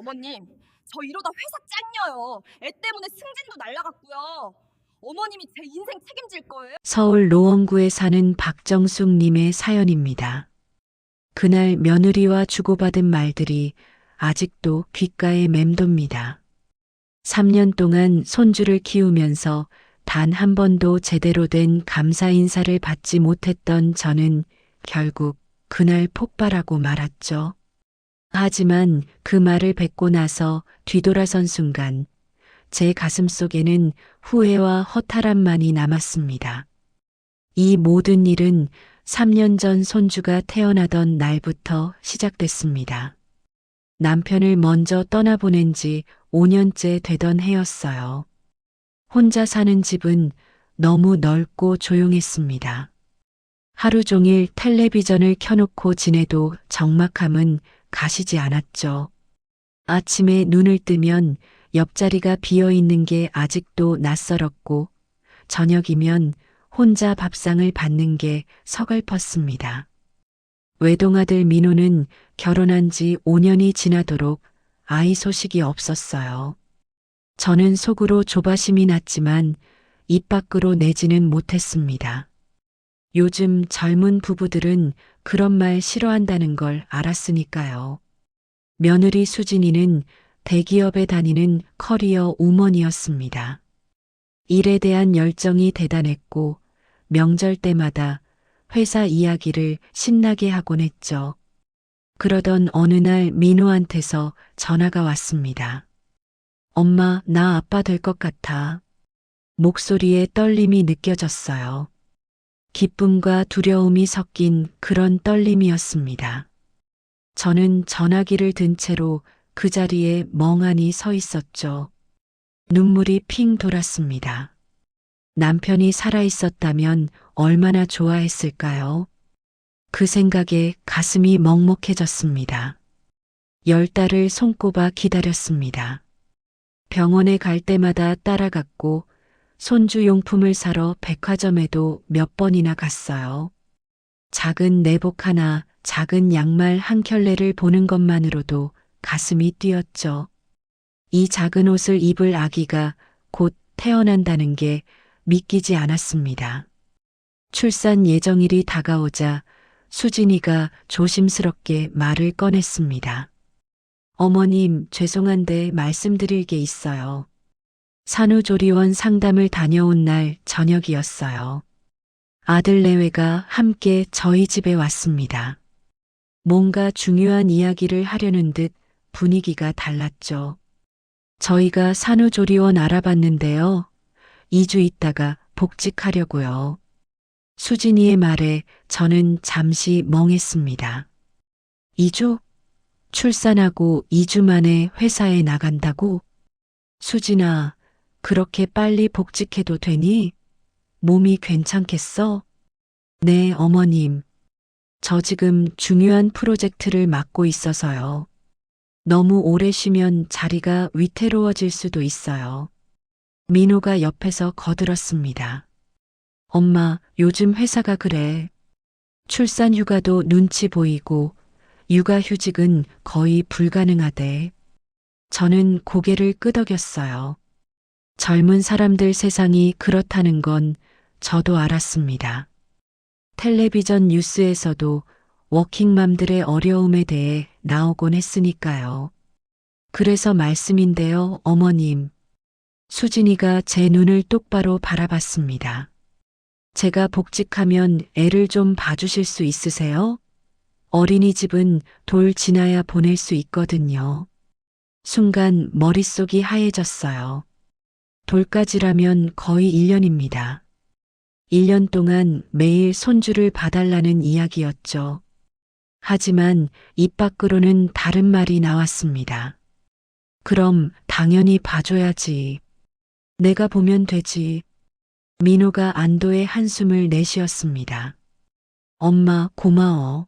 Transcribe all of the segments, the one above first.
어머님, 저 이러다 회사 짱녀요. 애 때문에 승진도 날라갔고요. 어머님이 제 인생 책임질 거예요? 서울 노원구에 사는 박정숙님의 사연입니다. 그날 며느리와 주고받은 말들이 아직도 귓가에 맴돕니다. 3년 동안 손주를 키우면서 단 한 번도 제대로 된 감사 인사를 받지 못했던 저는 결국 그날 폭발하고 말았죠. 하지만 그 말을 뱉고 나서 뒤돌아선 순간 제 가슴 속에는 후회와 허탈함만이 남았습니다. 이 모든 일은 3년 전 손주가 태어나던 날부터 시작됐습니다. 남편을 먼저 떠나보낸 지 5년째 되던 해였어요. 혼자 사는 집은 너무 넓고 조용했습니다. 하루 종일 텔레비전을 켜놓고 지내도 적막함은 가시지 않았죠. 아침에 눈을 뜨면 옆자리가 비어 있는 게 아직도 낯설었고, 저녁이면 혼자 밥상을 받는 게 서글펐습니다. 외동아들 민호는 결혼한 지 5년이 지나도록 아이 소식이 없었어요. 저는 속으로 조바심이 났지만 입 밖으로 내지는 못했습니다. 요즘 젊은 부부들은 그런 말 싫어한다는 걸 알았으니까요. 며느리 수진이는 대기업에 다니는 커리어 우먼이었습니다. 일에 대한 열정이 대단했고 명절 때마다 회사 이야기를 신나게 하곤 했죠. 그러던 어느 날 민호한테서 전화가 왔습니다. 엄마, 나 아빠 될 것 같아. 목소리에 떨림이 느껴졌어요. 기쁨과 두려움이 섞인 그런 떨림이었습니다. 저는 전화기를 든 채로 그 자리에 멍하니 서 있었죠. 눈물이 핑 돌았습니다. 남편이 살아있었다면 얼마나 좋아했을까요? 그 생각에 가슴이 먹먹해졌습니다. 10달을 손꼽아 기다렸습니다. 병원에 갈 때마다 따라갔고 손주 용품을 사러 백화점에도 몇 번이나 갔어요. 작은 내복 하나, 작은 양말 한 켤레를 보는 것만으로도 가슴이 뛰었죠. 이 작은 옷을 입을 아기가 곧 태어난다는 게 믿기지 않았습니다. 출산 예정일이 다가오자 수진이가 조심스럽게 말을 꺼냈습니다. 어머님, 죄송한데 말씀드릴 게 있어요. 산후조리원 상담을 다녀온 날 저녁이었어요. 아들 내외가 함께 저희 집에 왔습니다. 뭔가 중요한 이야기를 하려는 듯 분위기가 달랐죠. 저희가 산후조리원 알아봤는데요. 2주 있다가 복직하려고요. 수진이의 말에 저는 잠시 멍했습니다. 2주? 출산하고 2주 만에 회사에 나간다고? 수진아, 그렇게 빨리 복직해도 되니? 몸이 괜찮겠어? 네, 어머님. 저 지금 중요한 프로젝트를 맡고 있어서요. 너무 오래 쉬면 자리가 위태로워질 수도 있어요. 민호가 옆에서 거들었습니다. 엄마, 요즘 회사가 그래. 출산 휴가도 눈치 보이고 육아휴직은 거의 불가능하대. 저는 고개를 끄덕였어요. 젊은 사람들 세상이 그렇다는 건 저도 알았습니다. 텔레비전 뉴스에서도 워킹맘들의 어려움에 대해 나오곤 했으니까요. 그래서 말씀인데요, 어머님. 수진이가 제 눈을 똑바로 바라봤습니다. 제가 복직하면 애를 좀 봐주실 수 있으세요? 어린이집은 돌 지나야 보낼 수 있거든요. 순간 머릿속이 하얘졌어요. 돌까지라면 거의 1년입니다. 1년 동안 매일 손주를 봐달라는 이야기였죠. 하지만 입 밖으로는 다른 말이 나왔습니다. 그럼 당연히 봐줘야지. 내가 보면 되지. 민호가 안도의 한숨을 내쉬었습니다. 엄마, 고마워.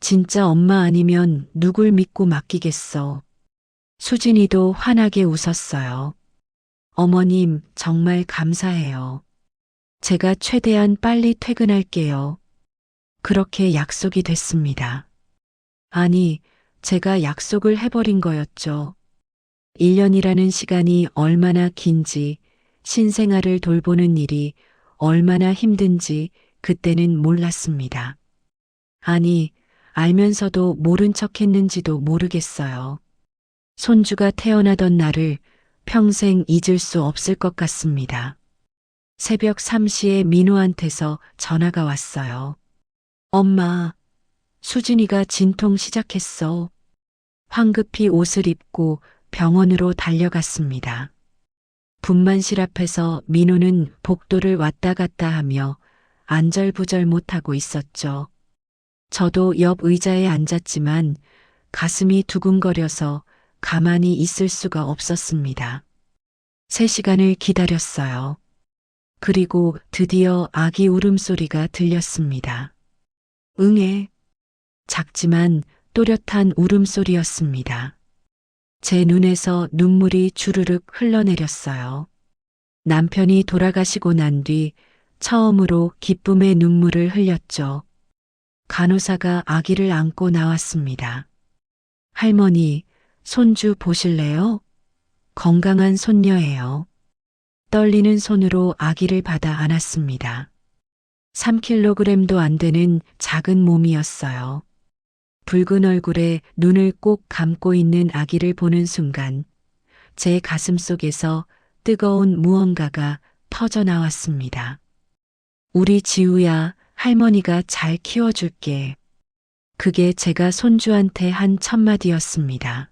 진짜 엄마 아니면 누굴 믿고 맡기겠어. 수진이도 환하게 웃었어요. 어머님, 정말 감사해요. 제가 최대한 빨리 퇴근할게요. 그렇게 약속이 됐습니다. 아니, 제가 약속을 해버린 거였죠. 1년이라는 시간이 얼마나 긴지, 신생아를 돌보는 일이 얼마나 힘든지 그때는 몰랐습니다. 아니, 알면서도 모른 척 했는지도 모르겠어요. 손주가 태어나던 날을 평생 잊을 수 없을 것 같습니다. 새벽 3시에 민호한테서 전화가 왔어요. 엄마, 수진이가 진통 시작했어. 황급히 옷을 입고 병원으로 달려갔습니다. 분만실 앞에서 민호는 복도를 왔다 갔다 하며 안절부절 못하고 있었죠. 저도 옆 의자에 앉았지만 가슴이 두근거려서 가만히 있을 수가 없었습니다. 3시간을 기다렸어요. 그리고 드디어 아기 울음소리가 들렸습니다. 응애. 작지만 또렷한 울음소리였습니다. 제 눈에서 눈물이 주르륵 흘러내렸어요. 남편이 돌아가시고 난 뒤 처음으로 기쁨의 눈물을 흘렸죠. 간호사가 아기를 안고 나왔습니다. 할머니, 손주 보실래요? 건강한 손녀예요. 떨리는 손으로 아기를 받아 안았습니다. 3kg도 안 되는 작은 몸이었어요. 붉은 얼굴에 눈을 꼭 감고 있는 아기를 보는 순간 제 가슴 속에서 뜨거운 무언가가 터져 나왔습니다. 우리 지우야, 할머니가 잘 키워줄게. 그게 제가 손주한테 한 첫마디였습니다.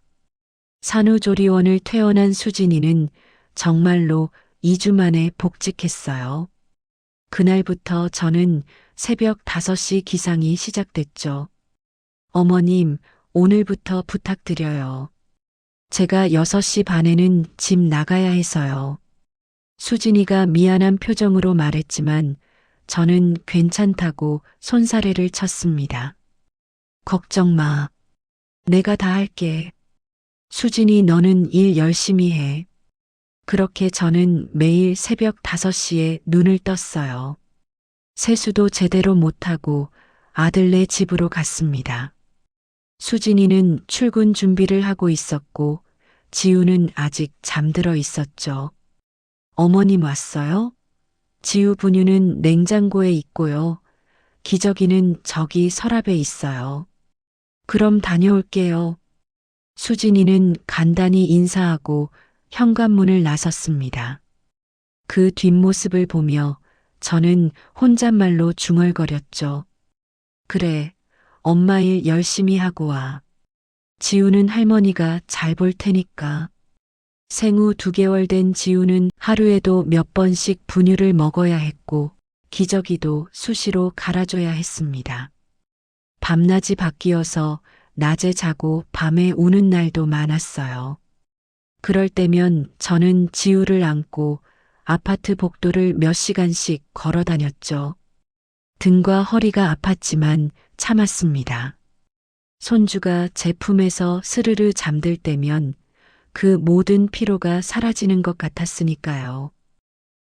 산후조리원을 퇴원한 수진이는 정말로 2주 만에 복직했어요. 그날부터 저는 새벽 5시 기상이 시작됐죠. 어머님, 오늘부터 부탁드려요. 제가 6시 반에는 집 나가야 해서요. 수진이가 미안한 표정으로 말했지만 저는 괜찮다고 손사래를 쳤습니다. 걱정 마. 내가 다 할게. 수진이 너는 일 열심히 해. 그렇게 저는 매일 새벽 5시에 눈을 떴어요. 세수도 제대로 못하고 아들네 집으로 갔습니다. 수진이는 출근 준비를 하고 있었고 지우는 아직 잠들어 있었죠. 어머님 왔어요? 지우 분유는 냉장고에 있고요. 기저귀는 저기 서랍에 있어요. 그럼 다녀올게요. 수진이는 간단히 인사하고 현관문을 나섰습니다. 그 뒷모습을 보며 저는 혼잣말로 중얼거렸죠. 그래, 엄마 일 열심히 하고 와. 지우는 할머니가 잘 볼 테니까. 생후 2개월 된 지우는 하루에도 몇 번씩 분유를 먹어야 했고 기저귀도 수시로 갈아줘야 했습니다. 밤낮이 바뀌어서 낮에 자고 밤에 우는 날도 많았어요. 그럴 때면 저는 지우를 안고 아파트 복도를 몇 시간씩 걸어 다녔죠. 등과 허리가 아팠지만 참았습니다. 손주가 제 품에서 스르르 잠들 때면 그 모든 피로가 사라지는 것 같았으니까요.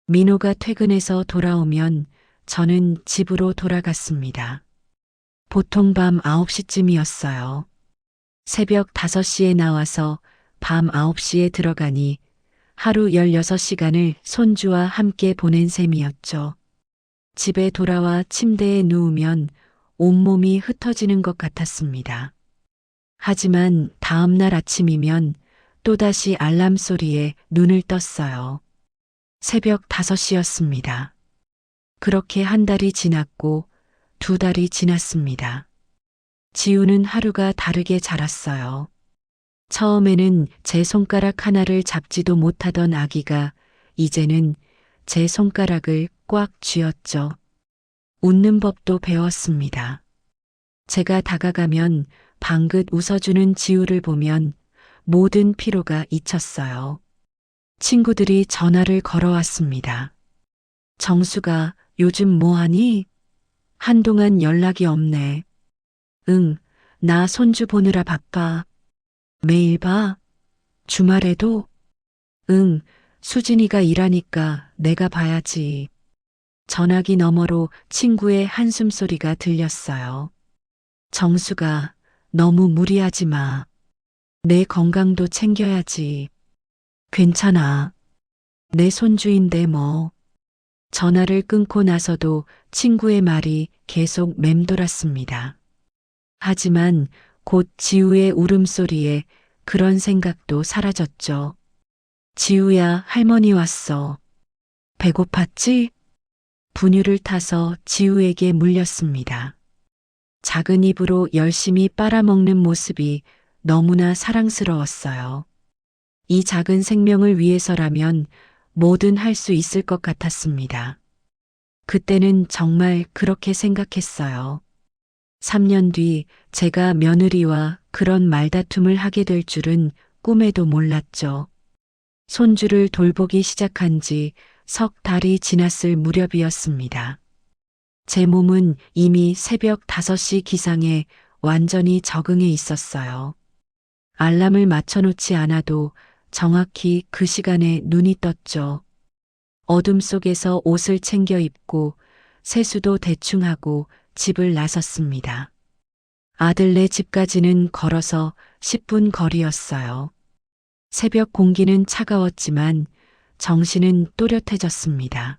민호가 퇴근해서 돌아오면 저는 집으로 돌아갔습니다. 보통 밤 9시쯤이었어요. 새벽 5시에 나와서 밤 9시에 들어가니 하루 16시간을 손주와 함께 보낸 셈이었죠. 집에 돌아와 침대에 누우면 온몸이 흩어지는 것 같았습니다. 하지만 다음 날 아침이면 또다시 알람 소리에 눈을 떴어요. 새벽 5시였습니다. 그렇게 한 달이 지났고 2달이 지났습니다. 지우는 하루가 다르게 자랐어요. 처음에는 제 손가락 하나를 잡지도 못하던 아기가 이제는 제 손가락을 꽉 쥐었죠. 웃는 법도 배웠습니다. 제가 다가가면 방긋 웃어주는 지우를 보면 모든 피로가 잊혔어요. 친구들이 전화를 걸어왔습니다. 정수가 요즘 뭐하니? 한동안 연락이 없네. 응, 나 손주 보느라 바빠. 매일 봐? 주말에도? 응, 수진이가 일하니까 내가 봐야지. 전화기 너머로 친구의 한숨 소리가 들렸어요. 정수가 너무 무리하지 마. 내 건강도 챙겨야지. 괜찮아. 내 손주인데 뭐. 전화를 끊고 나서도 친구의 말이 계속 맴돌았습니다. 하지만 곧 지우의 울음소리에 그런 생각도 사라졌죠. 지우야, 할머니 왔어. 배고팠지? 분유를 타서 지우에게 물렸습니다. 작은 입으로 열심히 빨아먹는 모습이 너무나 사랑스러웠어요. 이 작은 생명을 위해서라면 뭐든 할 수 있을 것 같았습니다. 그때는 정말 그렇게 생각했어요. 3년 뒤 제가 며느리와 그런 말다툼을 하게 될 줄은 꿈에도 몰랐죠. 손주를 돌보기 시작한 지 석 달이 지났을 무렵이었습니다. 제 몸은 이미 새벽 5시 기상에 완전히 적응해 있었어요. 알람을 맞춰놓지 않아도 정확히 그 시간에 눈이 떴죠. 어둠 속에서 옷을 챙겨 입고 세수도 대충 하고 집을 나섰습니다. 아들네 집까지는 걸어서 10분 거리였어요. 새벽 공기는 차가웠지만 정신은 또렷해졌습니다.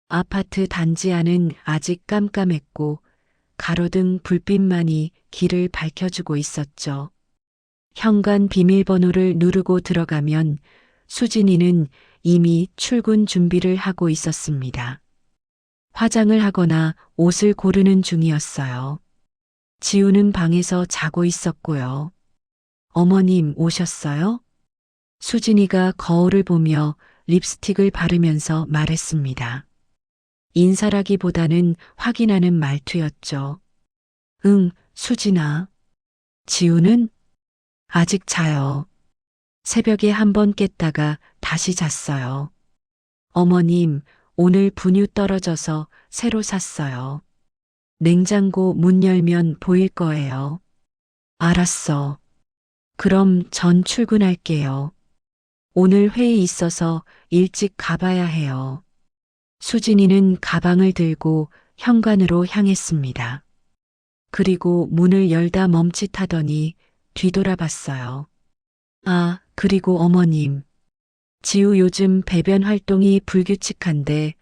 아파트 단지 안은 아직 깜깜했고 가로등 불빛만이 길을 밝혀주고 있었죠. 현관 비밀번호를 누르고 들어가면 수진이는 이미 출근 준비를 하고 있었습니다. 화장을 하거나 옷을 고르는 중이었어요. 지우는 방에서 자고 있었고요. 어머님 오셨어요? 수진이가 거울을 보며 립스틱을 바르면서 말했습니다. 인사라기보다는 확인하는 말투였죠. 응, 수진아. 지우는? 아직 자요. 새벽에 한 번 깼다가 다시 잤어요. 어머님, 오늘 분유 떨어져서 새로 샀어요. 냉장고 문 열면 보일 거예요. 알았어. 그럼 전 출근할게요. 오늘 회의 있어서 일찍 가봐야 해요. 수진이는 가방을 들고 현관으로 향했습니다. 그리고 문을 열다 멈칫하더니 뒤돌아봤어요. 아, 그리고 어머님. 지우 요즘 배변 활동이 불규칙한데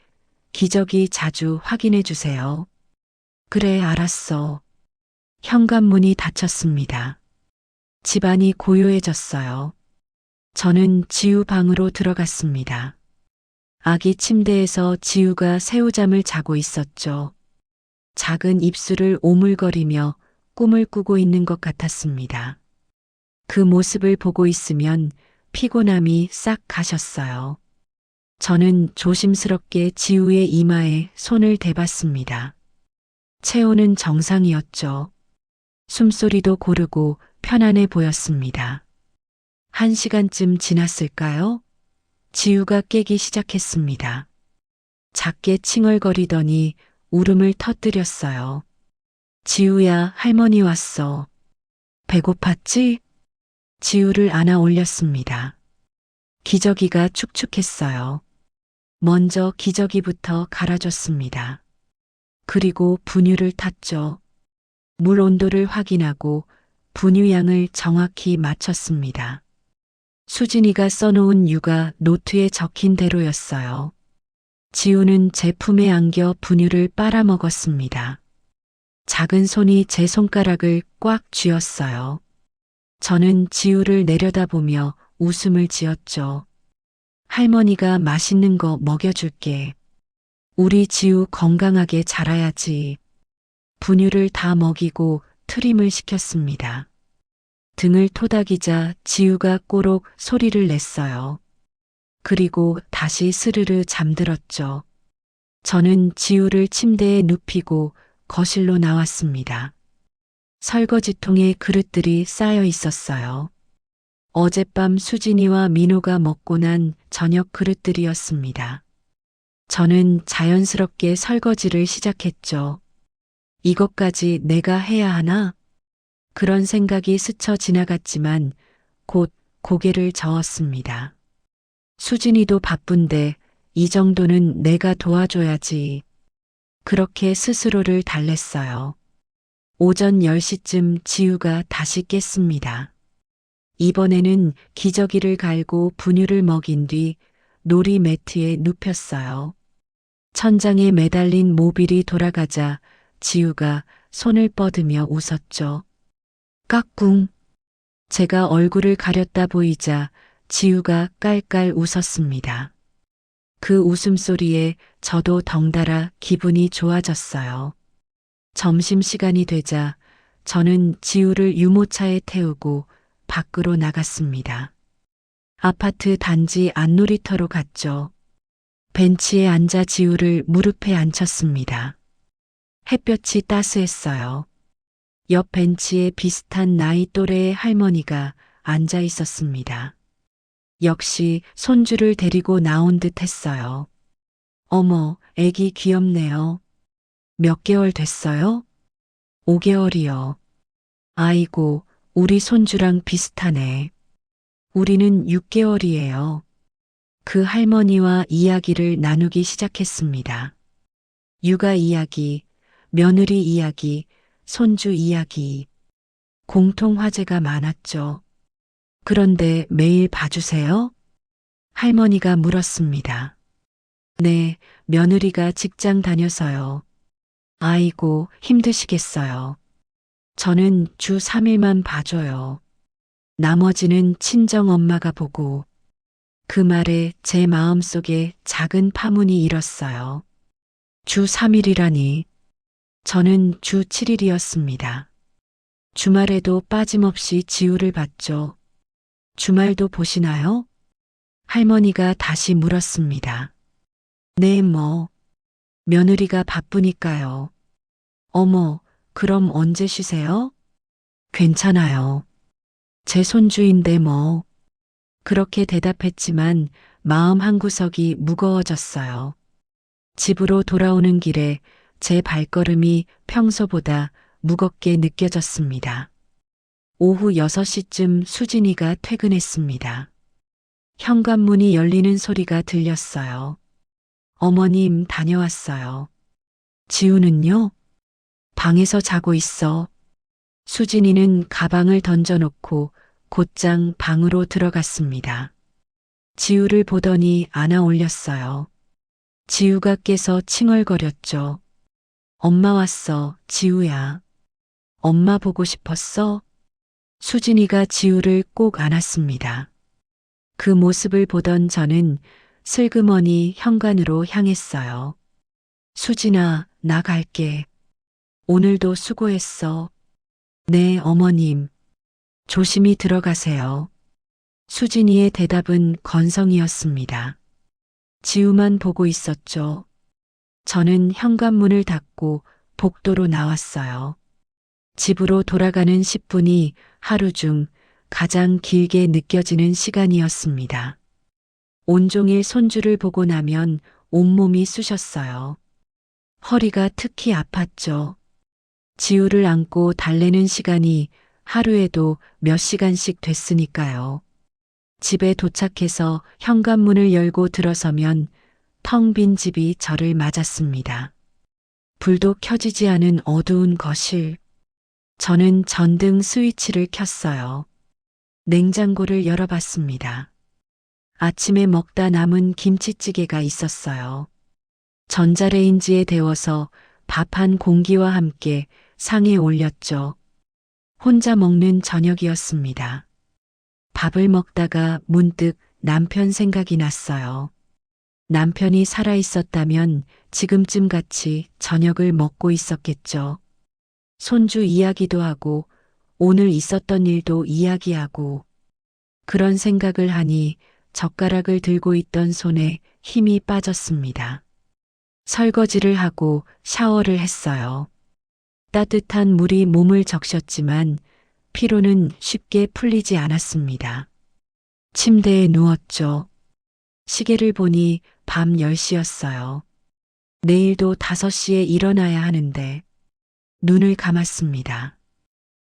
기저귀 자주 확인해 주세요. 그래, 알았어. 현관문이 닫혔습니다. 집안이 고요해졌어요. 저는 지우 방으로 들어갔습니다. 아기 침대에서 지우가 새우잠을 자고 있었죠. 작은 입술을 오물거리며 꿈을 꾸고 있는 것 같았습니다. 그 모습을 보고 있으면 피곤함이 싹 가셨어요. 저는 조심스럽게 지우의 이마에 손을 대봤습니다. 체온은 정상이었죠. 숨소리도 고르고 편안해 보였습니다. 1시간쯤 지났을까요? 지우가 깨기 시작했습니다. 작게 칭얼거리더니 울음을 터뜨렸어요. 지우야, 할머니 왔어. 배고팠지? 지우를 안아 올렸습니다. 기저귀가 축축했어요. 먼저 기저귀부터 갈아줬습니다. 그리고 분유를 탔죠. 물 온도를 확인하고 분유량을 정확히 맞췄습니다. 수진이가 써놓은 유가 노트에 적힌 대로였어요. 지우는 제 품에 안겨 분유를 빨아먹었습니다. 작은 손이 제 손가락을 꽉 쥐었어요. 저는 지우를 내려다보며 웃음을 지었죠. 할머니가 맛있는 거 먹여줄게. 우리 지우 건강하게 자라야지. 분유를 다 먹이고 트림을 시켰습니다. 등을 토닥이자 지우가 꼬록 소리를 냈어요. 그리고 다시 스르르 잠들었죠. 저는 지우를 침대에 눕히고 거실로 나왔습니다. 설거지통에 그릇들이 쌓여 있었어요. 어젯밤 수진이와 민호가 먹고 난 저녁 그릇들이었습니다. 저는 자연스럽게 설거지를 시작했죠. 이것까지 내가 해야 하나? 그런 생각이 스쳐 지나갔지만 곧 고개를 저었습니다. 수진이도 바쁜데 이 정도는 내가 도와줘야지. 그렇게 스스로를 달랬어요. 오전 10시쯤 지우가 다시 깼습니다. 이번에는 기저귀를 갈고 분유를 먹인 뒤 놀이 매트에 눕혔어요. 천장에 매달린 모빌이 돌아가자 지우가 손을 뻗으며 웃었죠. 까꿍. 제가 얼굴을 가렸다 보이자 지우가 깔깔 웃었습니다. 그 웃음소리에 저도 덩달아 기분이 좋아졌어요. 점심시간이 되자 저는 지우를 유모차에 태우고 밖으로 나갔습니다. 아파트 단지 안놀이터로 갔죠. 벤치에 앉아 지우를 무릎에 앉혔습니다. 햇볕이 따스했어요. 옆 벤치에 비슷한 나이 또래의 할머니가 앉아 있었습니다. 역시 손주를 데리고 나온 듯 했어요. 어머, 애기 귀엽네요. 몇 개월 됐어요? 5개월이요. 아이고, 우리 손주랑 비슷하네. 우리는 6개월이에요. 그 할머니와 이야기를 나누기 시작했습니다. 육아 이야기, 며느리 이야기, 손주 이야기. 공통 화제가 많았죠. 그런데 매일 봐주세요? 할머니가 물었습니다. 네, 며느리가 직장 다녀서요. 아이고, 힘드시겠어요. 저는 주 3일만 봐줘요. 나머지는 친정 엄마가 보고. 그 말에 제 마음속에 작은 파문이 일었어요. 주 3일이라니. 저는 주 7일이었습니다. 주말에도 빠짐없이 지우를 봤죠. 주말도 보시나요? 할머니가 다시 물었습니다. 네, 뭐. 며느리가 바쁘니까요. 어머, 그럼 언제 쉬세요? 괜찮아요. 제 손주인데 뭐. 그렇게 대답했지만 마음 한구석이 무거워졌어요. 집으로 돌아오는 길에 제 발걸음이 평소보다 무겁게 느껴졌습니다. 오후 6시쯤 수진이가 퇴근했습니다. 현관문이 열리는 소리가 들렸어요. 어머님 다녀왔어요. 지우는요? 방에서 자고 있어. 수진이는 가방을 던져놓고 곧장 방으로 들어갔습니다. 지우를 보더니 안아 올렸어요. 지우가 깨서 칭얼거렸죠. 엄마 왔어, 지우야. 엄마 보고 싶었어? 수진이가 지우를 꼭 안았습니다. 그 모습을 보던 저는 슬그머니 현관으로 향했어요. 수진아, 나 갈게. 오늘도 수고했어. 네, 어머님. 조심히 들어가세요. 수진이의 대답은 건성이었습니다. 지우만 보고 있었죠. 저는 현관문을 닫고 복도로 나왔어요. 집으로 돌아가는 10분이 하루 중 가장 길게 느껴지는 시간이었습니다. 온종일 손주를 보고 나면 온몸이 쑤셨어요. 허리가 특히 아팠죠. 지우를 안고 달래는 시간이 하루에도 몇 시간씩 됐으니까요. 집에 도착해서 현관문을 열고 들어서면 텅 빈 집이 저를 맞았습니다. 불도 켜지지 않은 어두운 거실. 저는 전등 스위치를 켰어요. 냉장고를 열어봤습니다. 아침에 먹다 남은 김치찌개가 있었어요. 전자레인지에 데워서 밥 한 공기와 함께 상에 올렸죠. 혼자 먹는 저녁이었습니다. 밥을 먹다가 문득 남편 생각이 났어요. 남편이 살아있었다면 지금쯤 같이 저녁을 먹고 있었겠죠. 손주 이야기도 하고 오늘 있었던 일도 이야기하고 그런 생각을 하니 젓가락을 들고 있던 손에 힘이 빠졌습니다. 설거지를 하고 샤워를 했어요. 따뜻한 물이 몸을 적셨지만 피로는 쉽게 풀리지 않았습니다. 침대에 누웠죠. 시계를 보니 밤 10시였어요. 내일도 5시에 일어나야 하는데 눈을 감았습니다.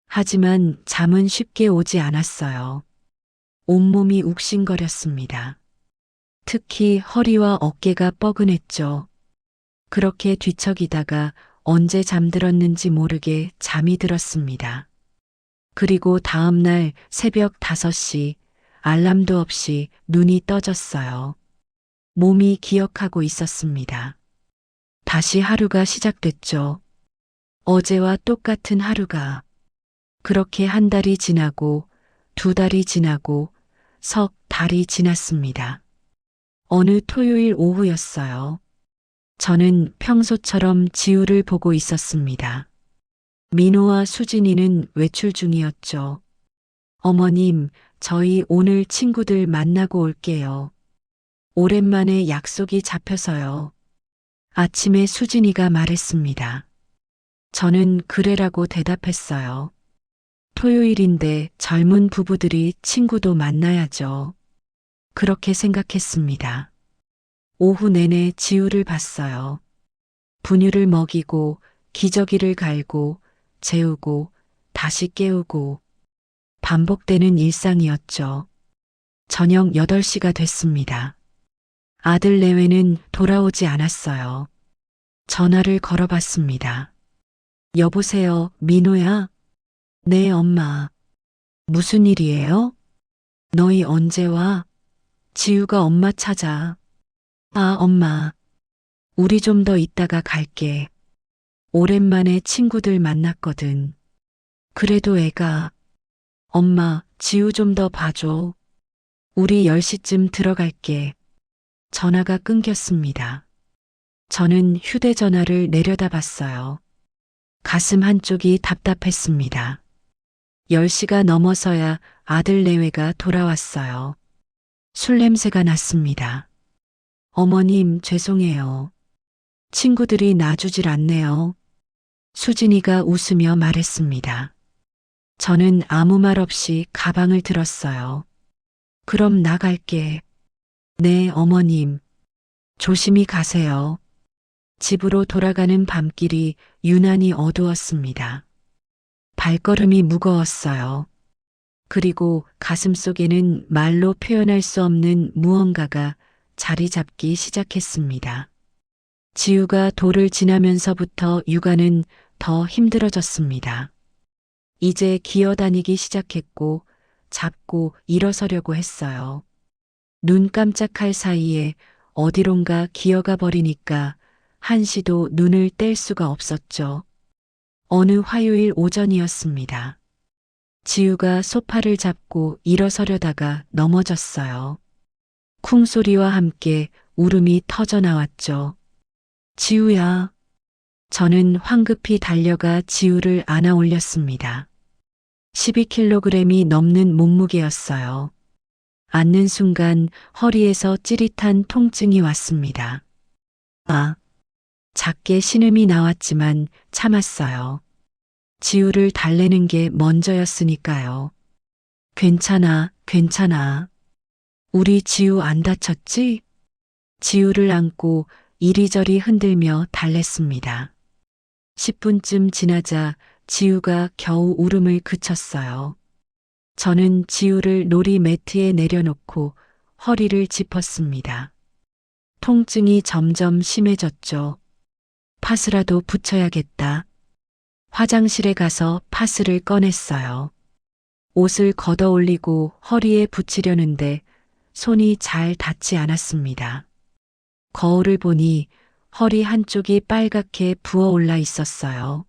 하지만 잠은 쉽게 오지 않았어요. 온몸이 욱신거렸습니다. 특히 허리와 어깨가 뻐근했죠. 그렇게 뒤척이다가 언제 잠들었는지 모르게 잠이 들었습니다. 그리고 다음날 새벽 5시 알람도 없이 눈이 떠졌어요. 몸이 기억하고 있었습니다. 다시 하루가 시작됐죠. 어제와 똑같은 하루가. 그렇게 한 달이 지나고 2달이 지나고 석 달이 지났습니다. 어느 토요일 오후였어요. 저는 평소처럼 지우를 보고 있었습니다. 민호와 수진이는 외출 중이었죠. 어머님, 저희 오늘 친구들 만나고 올게요. 오랜만에 약속이 잡혀서요. 아침에 수진이가 말했습니다. 저는 그래라고 대답했어요. 토요일인데 젊은 부부들이 친구도 만나야죠. 그렇게 생각했습니다. 오후 내내 지우를 봤어요. 분유를 먹이고 기저귀를 갈고 재우고 다시 깨우고 반복되는 일상이었죠. 저녁 8시가 됐습니다. 아들 내외는 돌아오지 않았어요. 전화를 걸어봤습니다. 여보세요, 민호야? 네, 엄마. 무슨 일이에요? 너희 언제 와? 지우가 엄마 찾아. 아, 엄마. 우리 좀 더 있다가 갈게. 오랜만에 친구들 만났거든. 그래도 애가. 엄마, 지우 좀 더 봐줘. 우리 10시쯤 들어갈게. 전화가 끊겼습니다. 저는 휴대전화를 내려다봤어요. 가슴 한쪽이 답답했습니다. 10시가 넘어서야 아들 내외가 돌아왔어요. 술 냄새가 났습니다. 어머님, 죄송해요. 친구들이 놔주질 않네요. 수진이가 웃으며 말했습니다. 저는 아무 말 없이 가방을 들었어요. 그럼 나갈게. 네, 어머님. 조심히 가세요. 집으로 돌아가는 밤길이 유난히 어두웠습니다. 발걸음이 무거웠어요. 그리고 가슴속에는 말로 표현할 수 없는 무언가가 자리 잡기 시작했습니다. 지우가 도를 지나면서부터 육아는 더 힘들어졌습니다. 이제 기어다니기 시작했고 잡고 일어서려고 했어요. 눈 깜짝할 사이에 어디론가 기어가 버리니까 한시도 눈을 뗄 수가 없었죠. 어느 화요일 오전이었습니다. 지우가 소파를 잡고 일어서려다가 넘어졌어요. 쿵소리와 함께 울음이 터져 나왔죠. 지우야. 저는 황급히 달려가 지우를 안아 올렸습니다. 12kg이 넘는 몸무게였어요. 앉는 순간 허리에서 찌릿한 통증이 왔습니다. 아, 작게 신음이 나왔지만 참았어요. 지우를 달래는 게 먼저였으니까요. 괜찮아, 괜찮아. 우리 지우 안 다쳤지? 지우를 안고 이리저리 흔들며 달랬습니다. 10분쯤 지나자 지우가 겨우 울음을 그쳤어요. 저는 지우를 놀이 매트에 내려놓고 허리를 짚었습니다. 통증이 점점 심해졌죠. 파스라도 붙여야겠다. 화장실에 가서 파스를 꺼냈어요. 옷을 걷어 올리고 허리에 붙이려는데 손이 잘 닿지 않았습니다. 거울을 보니 허리 한쪽이 빨갛게 부어올라 있었어요.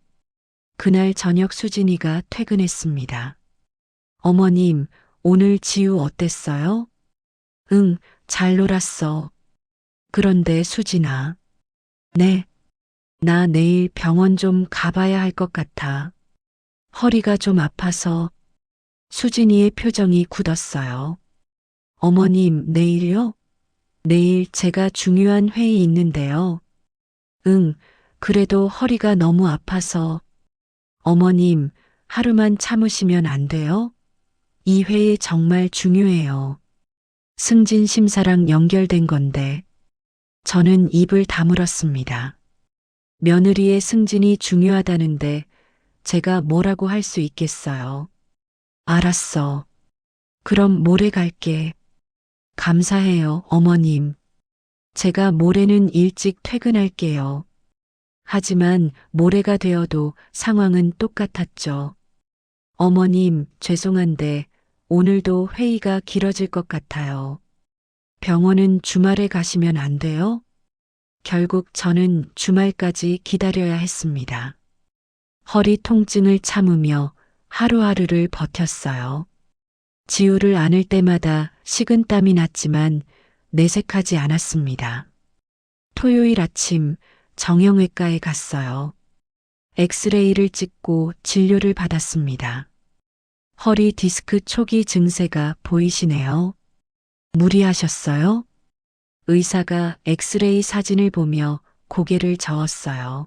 그날 저녁 수진이가 퇴근했습니다. 어머님, 오늘 지우 어땠어요? 응, 잘 놀았어. 그런데 수진아. 네. 나 내일 병원 좀 가봐야 할 것 같아. 허리가 좀 아파서. 수진이의 표정이 굳었어요. 어머님, 내일요? 내일 제가 중요한 회의 있는데요. 응, 그래도 허리가 너무 아파서. 어머님, 하루만 참으시면 안 돼요? 이 회의 정말 중요해요. 승진 심사랑 연결된 건데. 저는 입을 다물었습니다. 며느리의 승진이 중요하다는데 제가 뭐라고 할 수 있겠어요. 알았어. 그럼 모레 갈게. 감사해요, 어머님. 제가 모레는 일찍 퇴근할게요. 하지만 모레가 되어도 상황은 똑같았죠. 어머님, 죄송한데 오늘도 회의가 길어질 것 같아요. 병원은 주말에 가시면 안 돼요? 결국 저는 주말까지 기다려야 했습니다. 허리 통증을 참으며 하루하루를 버텼어요. 지우를 안을 때마다 식은땀이 났지만 내색하지 않았습니다. 토요일 아침 정형외과에 갔어요. 엑스레이를 찍고 진료를 받았습니다. 허리 디스크 초기 증세가 보이시네요. 무리하셨어요? 의사가 엑스레이 사진을 보며 고개를 저었어요.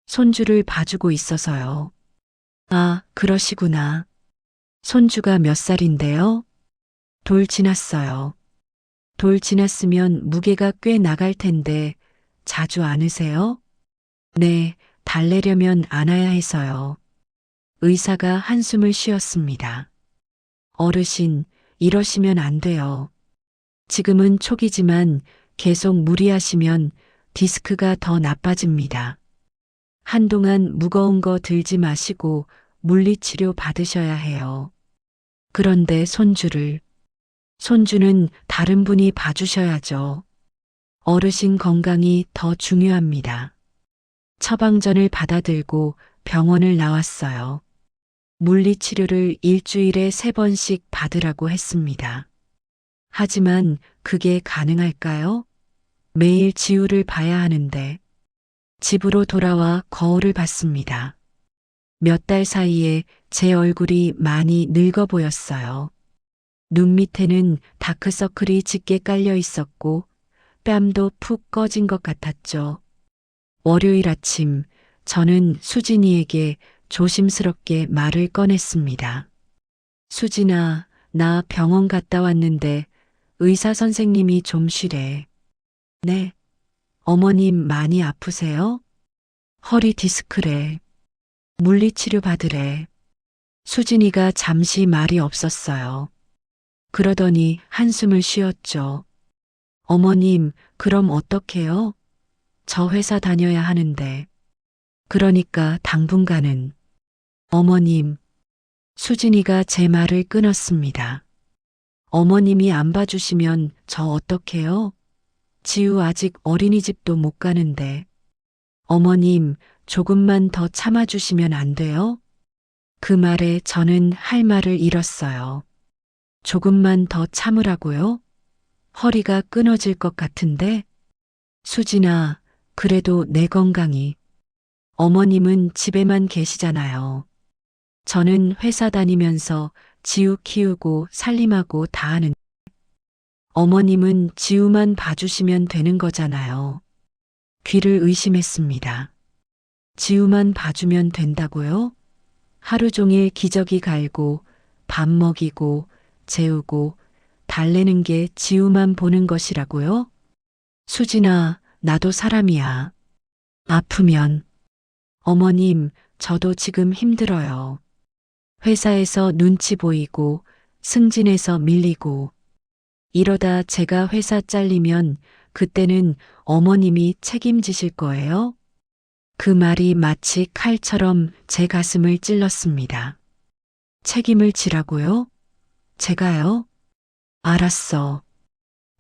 손주를 봐주고 있어서요. 아, 그러시구나. 손주가 몇 살인데요? 돌 지났어요. 돌 지났으면 무게가 꽤 나갈 텐데 자주 안으세요? 네, 달래려면 안아야 해서요. 의사가 한숨을 쉬었습니다. 어르신, 이러시면 안 돼요. 지금은 초기지만 계속 무리하시면 디스크가 더 나빠집니다. 한동안 무거운 거 들지 마시고 물리치료 받으셔야 해요. 그런데 손주는 다른 분이 봐주셔야죠. 어르신 건강이 더 중요합니다. 처방전을 받아들고 병원을 나왔어요. 물리치료를 일주일에 3번씩 받으라고 했습니다. 하지만 그게 가능할까요? 매일 지우를 봐야 하는데 집으로 돌아와 거울을 봤습니다. 몇 달 사이에 제 얼굴이 많이 늙어 보였어요. 눈 밑에는 다크서클이 짙게 깔려 있었고 뺨도 푹 꺼진 것 같았죠. 월요일 아침 저는 수진이에게 조심스럽게 말을 꺼냈습니다. 수진아, 나 병원 갔다 왔는데 의사 선생님이 좀 쉬래. 네. 어머님 많이 아프세요? 허리 디스크래. 물리치료 받으래. 수진이가 잠시 말이 없었어요. 그러더니 한숨을 쉬었죠. 어머님, 그럼 어떡해요? 저 회사 다녀야 하는데. 그러니까 당분간은. 어머님, 수진이가 제 말을 끊었습니다. 어머님이 안 봐주시면 저 어떡해요? 지우 아직 어린이집도 못 가는데. 어머님, 조금만 더 참아주시면 안 돼요? 그 말에 저는 할 말을 잃었어요. 조금만 더 참으라고요? 허리가 끊어질 것 같은데? 수진아, 그래도 내 건강이. 어머님은 집에만 계시잖아요. 저는 회사 다니면서 지우 키우고 살림하고 다 하는. 어머님은 지우만 봐주시면 되는 거잖아요. 귀를 의심했습니다. 지우만 봐주면 된다고요? 하루 종일 기저귀 갈고 밥 먹이고 재우고 달래는 게 지우만 보는 것이라고요? 수진아, 나도 사람이야. 아프면. 어머님, 저도 지금 힘들어요. 회사에서 눈치 보이고 승진해서 밀리고 이러다 제가 회사 잘리면 그때는 어머님이 책임지실 거예요? 그 말이 마치 칼처럼 제 가슴을 찔렀습니다. 책임을 지라고요? 제가요? 알았어.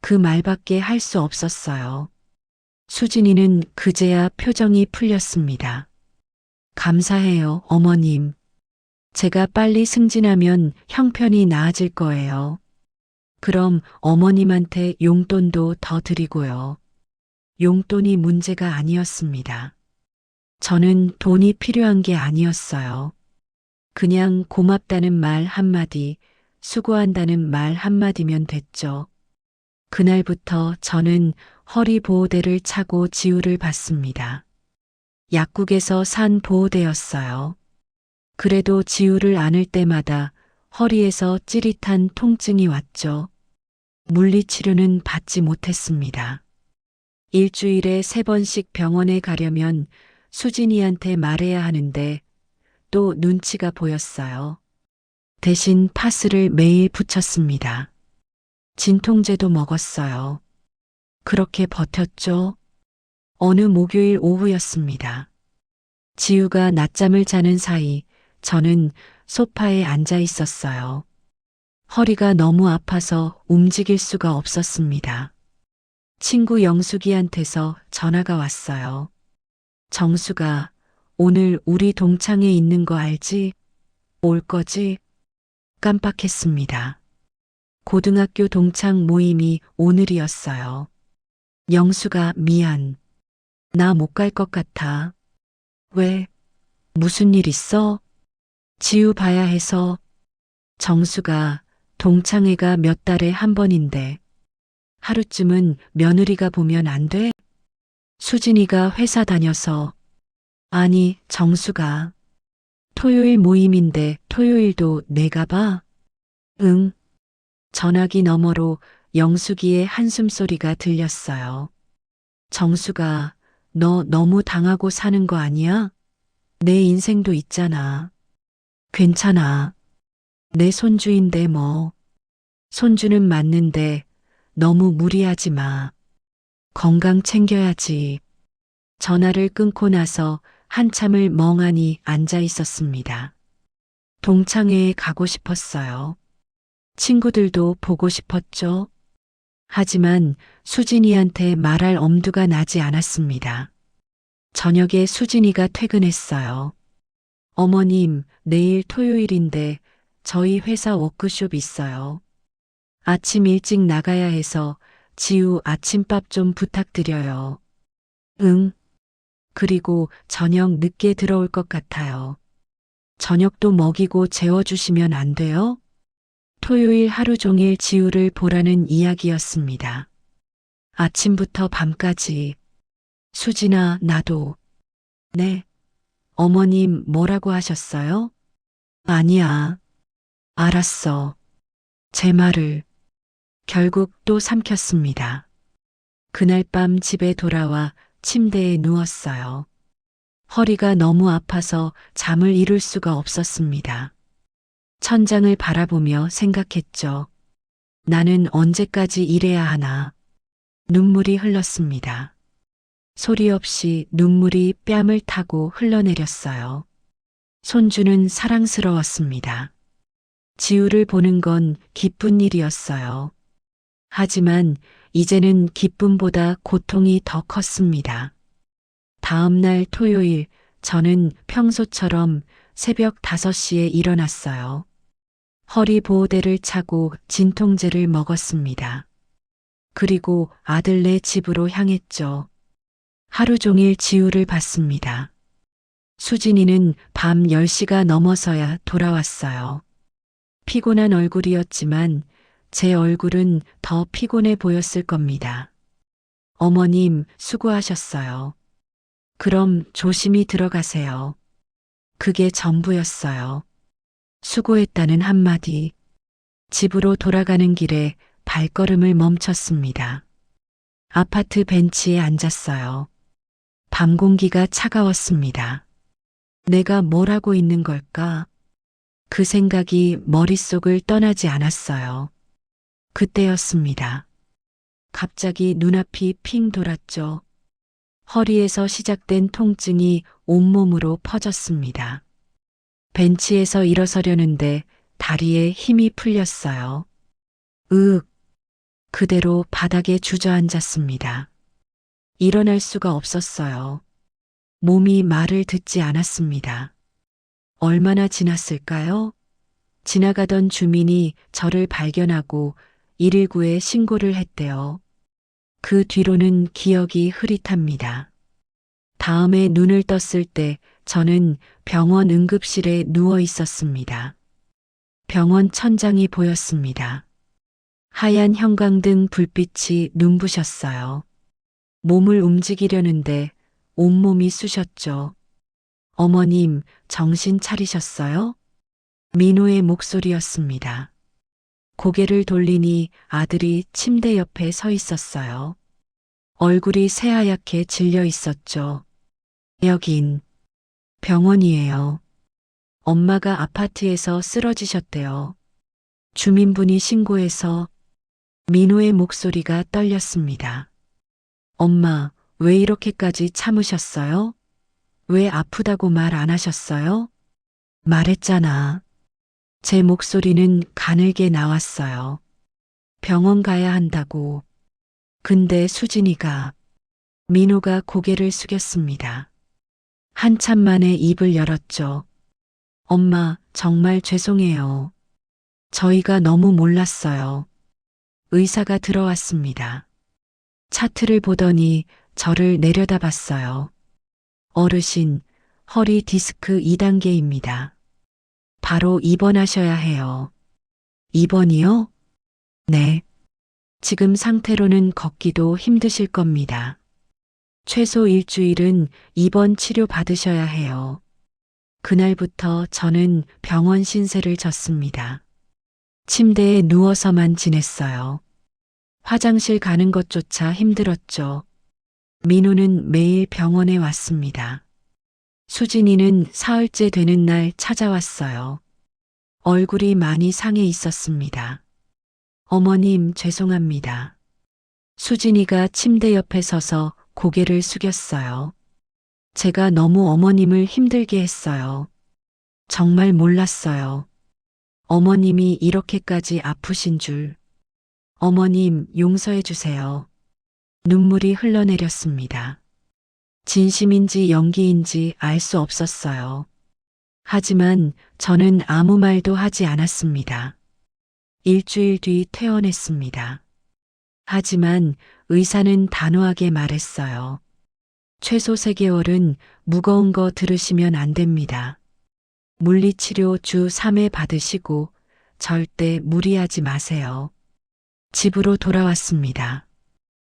그 말밖에 할 수 없었어요. 수진이는 그제야 표정이 풀렸습니다. 감사해요, 어머님. 제가 빨리 승진하면 형편이 나아질 거예요. 그럼 어머님한테 용돈도 더 드리고요. 용돈이 문제가 아니었습니다. 저는 돈이 필요한 게 아니었어요. 그냥 고맙다는 말 한마디, 수고한다는 말 한마디면 됐죠. 그날부터 저는 허리 보호대를 차고 지우를 받습니다. 약국에서 산 보호대였어요. 그래도 지우를 안을 때마다 허리에서 찌릿한 통증이 왔죠. 물리치료는 받지 못했습니다. 일주일에 3번씩 병원에 가려면 수진이한테 말해야 하는데 또 눈치가 보였어요. 대신 파스를 매일 붙였습니다. 진통제도 먹었어요. 그렇게 버텼죠. 어느 목요일 오후였습니다. 지우가 낮잠을 자는 사이 저는 소파에 앉아 있었어요. 허리가 너무 아파서 움직일 수가 없었습니다. 친구 영숙이한테서 전화가 왔어요. 정수가 오늘 우리 동창회 있는 거 알지? 올 거지? 깜빡했습니다. 고등학교 동창 모임이 오늘이었어요. 영수가 미안. 나 못 갈 것 같아. 왜? 무슨 일 있어? 지우 봐야 해서. 정수가 동창회가 몇 달에 한 번인데 하루쯤은 며느리가 보면 안 돼? 수진이가 회사 다녀서. 아니, 정수가. 토요일 모임인데 토요일도 내가 봐? 응. 전화기 너머로 영숙이의 한숨소리가 들렸어요. 정수가 너 너무 당하고 사는 거 아니야? 내 인생도 있잖아. 괜찮아. 내 손주인데 뭐. 손주는 맞는데 너무 무리하지 마. 건강 챙겨야지. 전화를 끊고 나서 한참을 멍하니 앉아 있었습니다. 동창회에 가고 싶었어요. 친구들도 보고 싶었죠. 하지만 수진이한테 말할 엄두가 나지 않았습니다. 저녁에 수진이가 퇴근했어요. 어머님, 내일 토요일인데 저희 회사 워크숍 있어요. 아침 일찍 나가야 해서 지우 아침밥 좀 부탁드려요. 응. 그리고 저녁 늦게 들어올 것 같아요. 저녁도 먹이고 재워주시면 안 돼요? 토요일 하루 종일 지우를 보라는 이야기였습니다. 아침부터 밤까지. 수진아, 나도. 네. 어머님 뭐라고 하셨어요? 아니야. 알았어. 제 말을. 결국 또 삼켰습니다. 그날 밤 집에 돌아와 침대에 누웠어요. 허리가 너무 아파서 잠을 이룰 수가 없었습니다. 천장을 바라보며 생각했죠. 나는 언제까지 이래야 하나. 눈물이 흘렀습니다. 소리 없이 눈물이 뺨을 타고 흘러내렸어요. 손주는 사랑스러웠습니다. 지우를 보는 건 기쁜 일이었어요. 하지만 이제는 기쁨보다 고통이 더 컸습니다. 다음 날 토요일 저는 평소처럼 새벽 5시에 일어났어요. 허리 보호대를 차고 진통제를 먹었습니다. 그리고 아들네 집으로 향했죠. 하루 종일 지우를 봤습니다. 수진이는 밤 10시가 넘어서야 돌아왔어요. 피곤한 얼굴이었지만 제 얼굴은 더 피곤해 보였을 겁니다. 어머님, 수고하셨어요. 그럼 조심히 들어가세요. 그게 전부였어요. 수고했다는 한마디. 집으로 돌아가는 길에 발걸음을 멈췄습니다. 아파트 벤치에 앉았어요. 밤 공기가 차가웠습니다. 내가 뭘 하고 있는 걸까? 그 생각이 머릿속을 떠나지 않았어요. 그때였습니다. 갑자기 눈앞이 핑 돌았죠. 허리에서 시작된 통증이 온몸으로 퍼졌습니다. 벤치에서 일어서려는데 다리에 힘이 풀렸어요. 으윽, 그대로 바닥에 주저앉았습니다. 일어날 수가 없었어요. 몸이 말을 듣지 않았습니다. 얼마나 지났을까요? 지나가던 주민이 저를 발견하고 119에 신고를 했대요. 그 뒤로는 기억이 흐릿합니다. 다음에 눈을 떴을 때 저는 병원 응급실에 누워 있었습니다. 병원 천장이 보였습니다. 하얀 형광등 불빛이 눈부셨어요. 몸을 움직이려는데 온몸이 쑤셨죠. 어머님, 정신 차리셨어요? 민호의 목소리였습니다. 고개를 돌리니 아들이 침대 옆에 서 있었어요. 얼굴이 새하얗게 질려 있었죠. 여긴 병원이에요. 엄마가 아파트에서 쓰러지셨대요. 주민분이 신고해서. 민호의 목소리가 떨렸습니다. 엄마, 왜 이렇게까지 참으셨어요? 왜 아프다고 말 안 하셨어요? 말했잖아. 제 목소리는 가늘게 나왔어요. 병원 가야 한다고. 근데 수진이가, 민호가 고개를 숙였습니다. 한참 만에 입을 열었죠. 엄마, 정말 죄송해요. 저희가 너무 몰랐어요. 의사가 들어왔습니다. 차트를 보더니 저를 내려다봤어요. 어르신, 허리 디스크 2단계입니다. 바로 입원하셔야 해요. 입원이요? 네. 지금 상태로는 걷기도 힘드실 겁니다. 최소 일주일은 입원 치료 받으셔야 해요. 그날부터 저는 병원 신세를 졌습니다. 침대에 누워서만 지냈어요. 화장실 가는 것조차 힘들었죠. 민호는 매일 병원에 왔습니다. 수진이는 사흘째 되는 날 찾아왔어요. 얼굴이 많이 상해 있었습니다. 어머님, 죄송합니다. 수진이가 침대 옆에 서서 고개를 숙였어요. 제가 너무 어머님을 힘들게 했어요. 정말 몰랐어요. 어머님이 이렇게까지 아프신 줄. 어머님, 용서해 주세요. 눈물이 흘러내렸습니다. 진심인지 연기인지 알 수 없었어요. 하지만 저는 아무 말도 하지 않았습니다. 일주일 뒤 퇴원했습니다. 하지만 의사는 단호하게 말했어요. 최소 3개월은 무거운 거 들으시면 안 됩니다. 물리치료 주 3회 받으시고 절대 무리하지 마세요. 집으로 돌아왔습니다.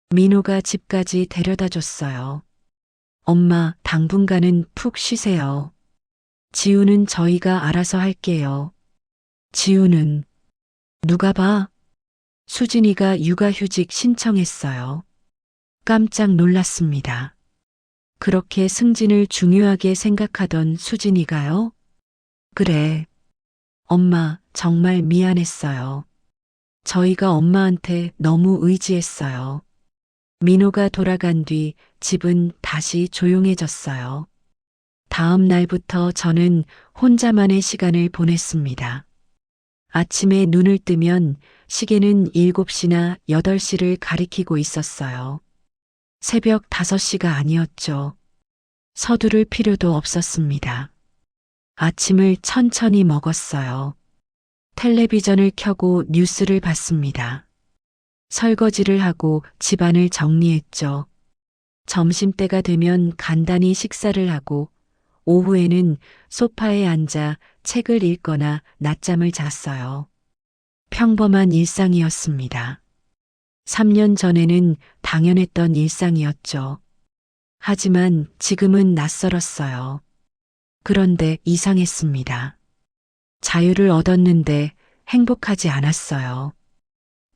민호가 집까지 데려다 줬어요. 엄마, 당분간은 푹 쉬세요. 지우는 저희가 알아서 할게요. 지우는 누가 봐? 수진이가 육아휴직 신청했어요. 깜짝 놀랐습니다. 그렇게 승진을 중요하게 생각하던 수진이가요? 그래. 엄마, 정말 미안했어요. 저희가 엄마한테 너무 의지했어요. 민호가 돌아간 뒤 집은 다시 조용해졌어요. 다음 날부터 저는 혼자만의 시간을 보냈습니다. 아침에 눈을 뜨면 시계는 7시나 8시를 가리키고 있었어요. 새벽 5시가 아니었죠. 서두를 필요도 없었습니다. 아침을 천천히 먹었어요. 텔레비전을 켜고 뉴스를 봤습니다. 설거지를 하고 집안을 정리했죠. 점심때가 되면 간단히 식사를 하고 오후에는 소파에 앉아 책을 읽거나 낮잠을 잤어요. 평범한 일상이었습니다. 3년 전에는 당연했던 일상이었죠. 하지만 지금은 낯설었어요. 그런데 이상했습니다. 자유를 얻었는데 행복하지 않았어요.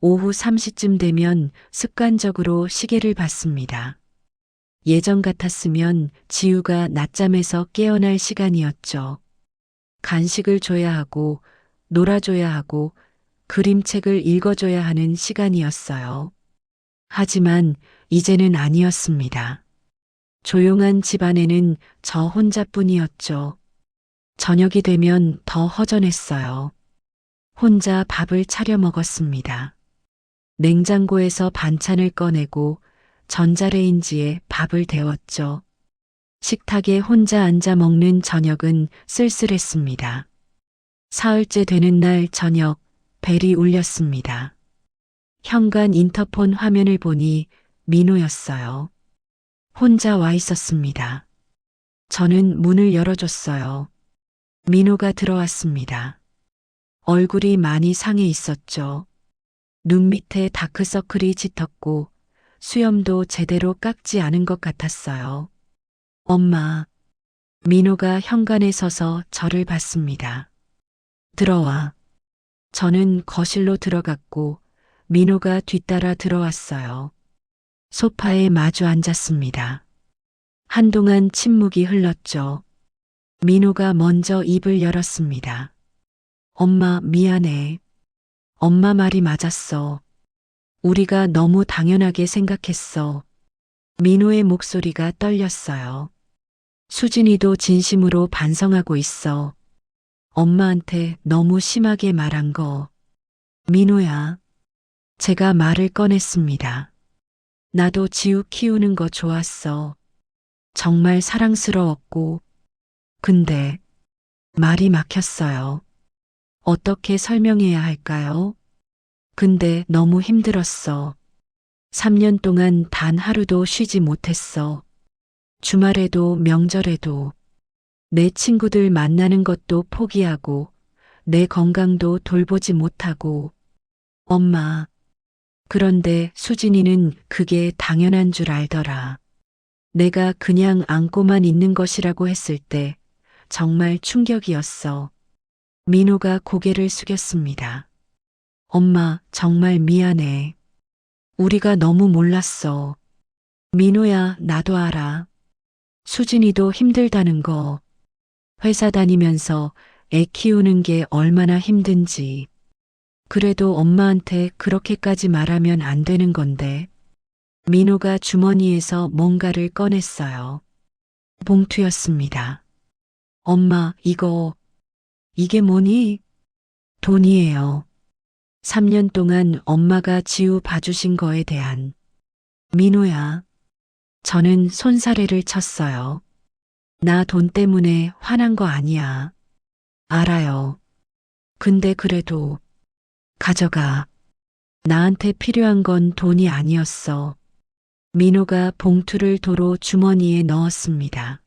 오후 3시쯤 되면 습관적으로 시계를 봤습니다. 예전 같았으면 지우가 낮잠에서 깨어날 시간이었죠. 간식을 줘야 하고, 놀아줘야 하고, 그림책을 읽어줘야 하는 시간이었어요. 하지만 이제는 아니었습니다. 조용한 집안에는 저 혼자뿐이었죠. 저녁이 되면 더 허전했어요. 혼자 밥을 차려 먹었습니다. 냉장고에서 반찬을 꺼내고 전자레인지에 밥을 데웠죠. 식탁에 혼자 앉아 먹는 저녁은 쓸쓸했습니다. 사흘째 되는 날 저녁, 벨이 울렸습니다. 현관 인터폰 화면을 보니 민호였어요. 혼자 와 있었습니다. 저는 문을 열어줬어요. 민호가 들어왔습니다. 얼굴이 많이 상해 있었죠. 눈 밑에 다크서클이 짙었고 수염도 제대로 깎지 않은 것 같았어요. 엄마. 민호가 현관에 서서 저를 봤습니다. 들어와. 저는 거실로 들어갔고 민호가 뒤따라 들어왔어요. 소파에 마주 앉았습니다. 한동안 침묵이 흘렀죠. 민호가 먼저 입을 열었습니다. 엄마, 미안해. 엄마 말이 맞았어. 우리가 너무 당연하게 생각했어. 민호의 목소리가 떨렸어요. 수진이도 진심으로 반성하고 있어. 엄마한테 너무 심하게 말한 거. 민호야, 제가 말을 꺼냈습니다. 나도 지우 키우는 거 좋았어. 정말 사랑스러웠고. 근데 말이 막혔어요. 어떻게 설명해야 할까요? 근데 너무 힘들었어. 3년 동안 단 하루도 쉬지 못했어. 주말에도 명절에도 내 친구들 만나는 것도 포기하고 내 건강도 돌보지 못하고. 엄마, 그런데 수진이는 그게 당연한 줄 알더라. 내가 그냥 안고만 있는 것이라고 했을 때 정말 충격이었어. 민호가 고개를 숙였습니다. 엄마, 정말 미안해. 우리가 너무 몰랐어. 민호야, 나도 알아. 수진이도 힘들다는 거. 회사 다니면서 애 키우는 게 얼마나 힘든지. 그래도 엄마한테 그렇게까지 말하면 안 되는 건데. 민호가 주머니에서 뭔가를 꺼냈어요. 봉투였습니다. 엄마, 이게 뭐니? 돈이에요. 3년 동안 엄마가 지우 봐주신 거에 대한. 민호야, 저는 손사래를 쳤어요. 나 돈 때문에 화난 거 아니야. 알아요. 근데 그래도 가져가. 나한테 필요한 건 돈이 아니었어. 민호가 봉투를 도로 주머니에 넣었습니다.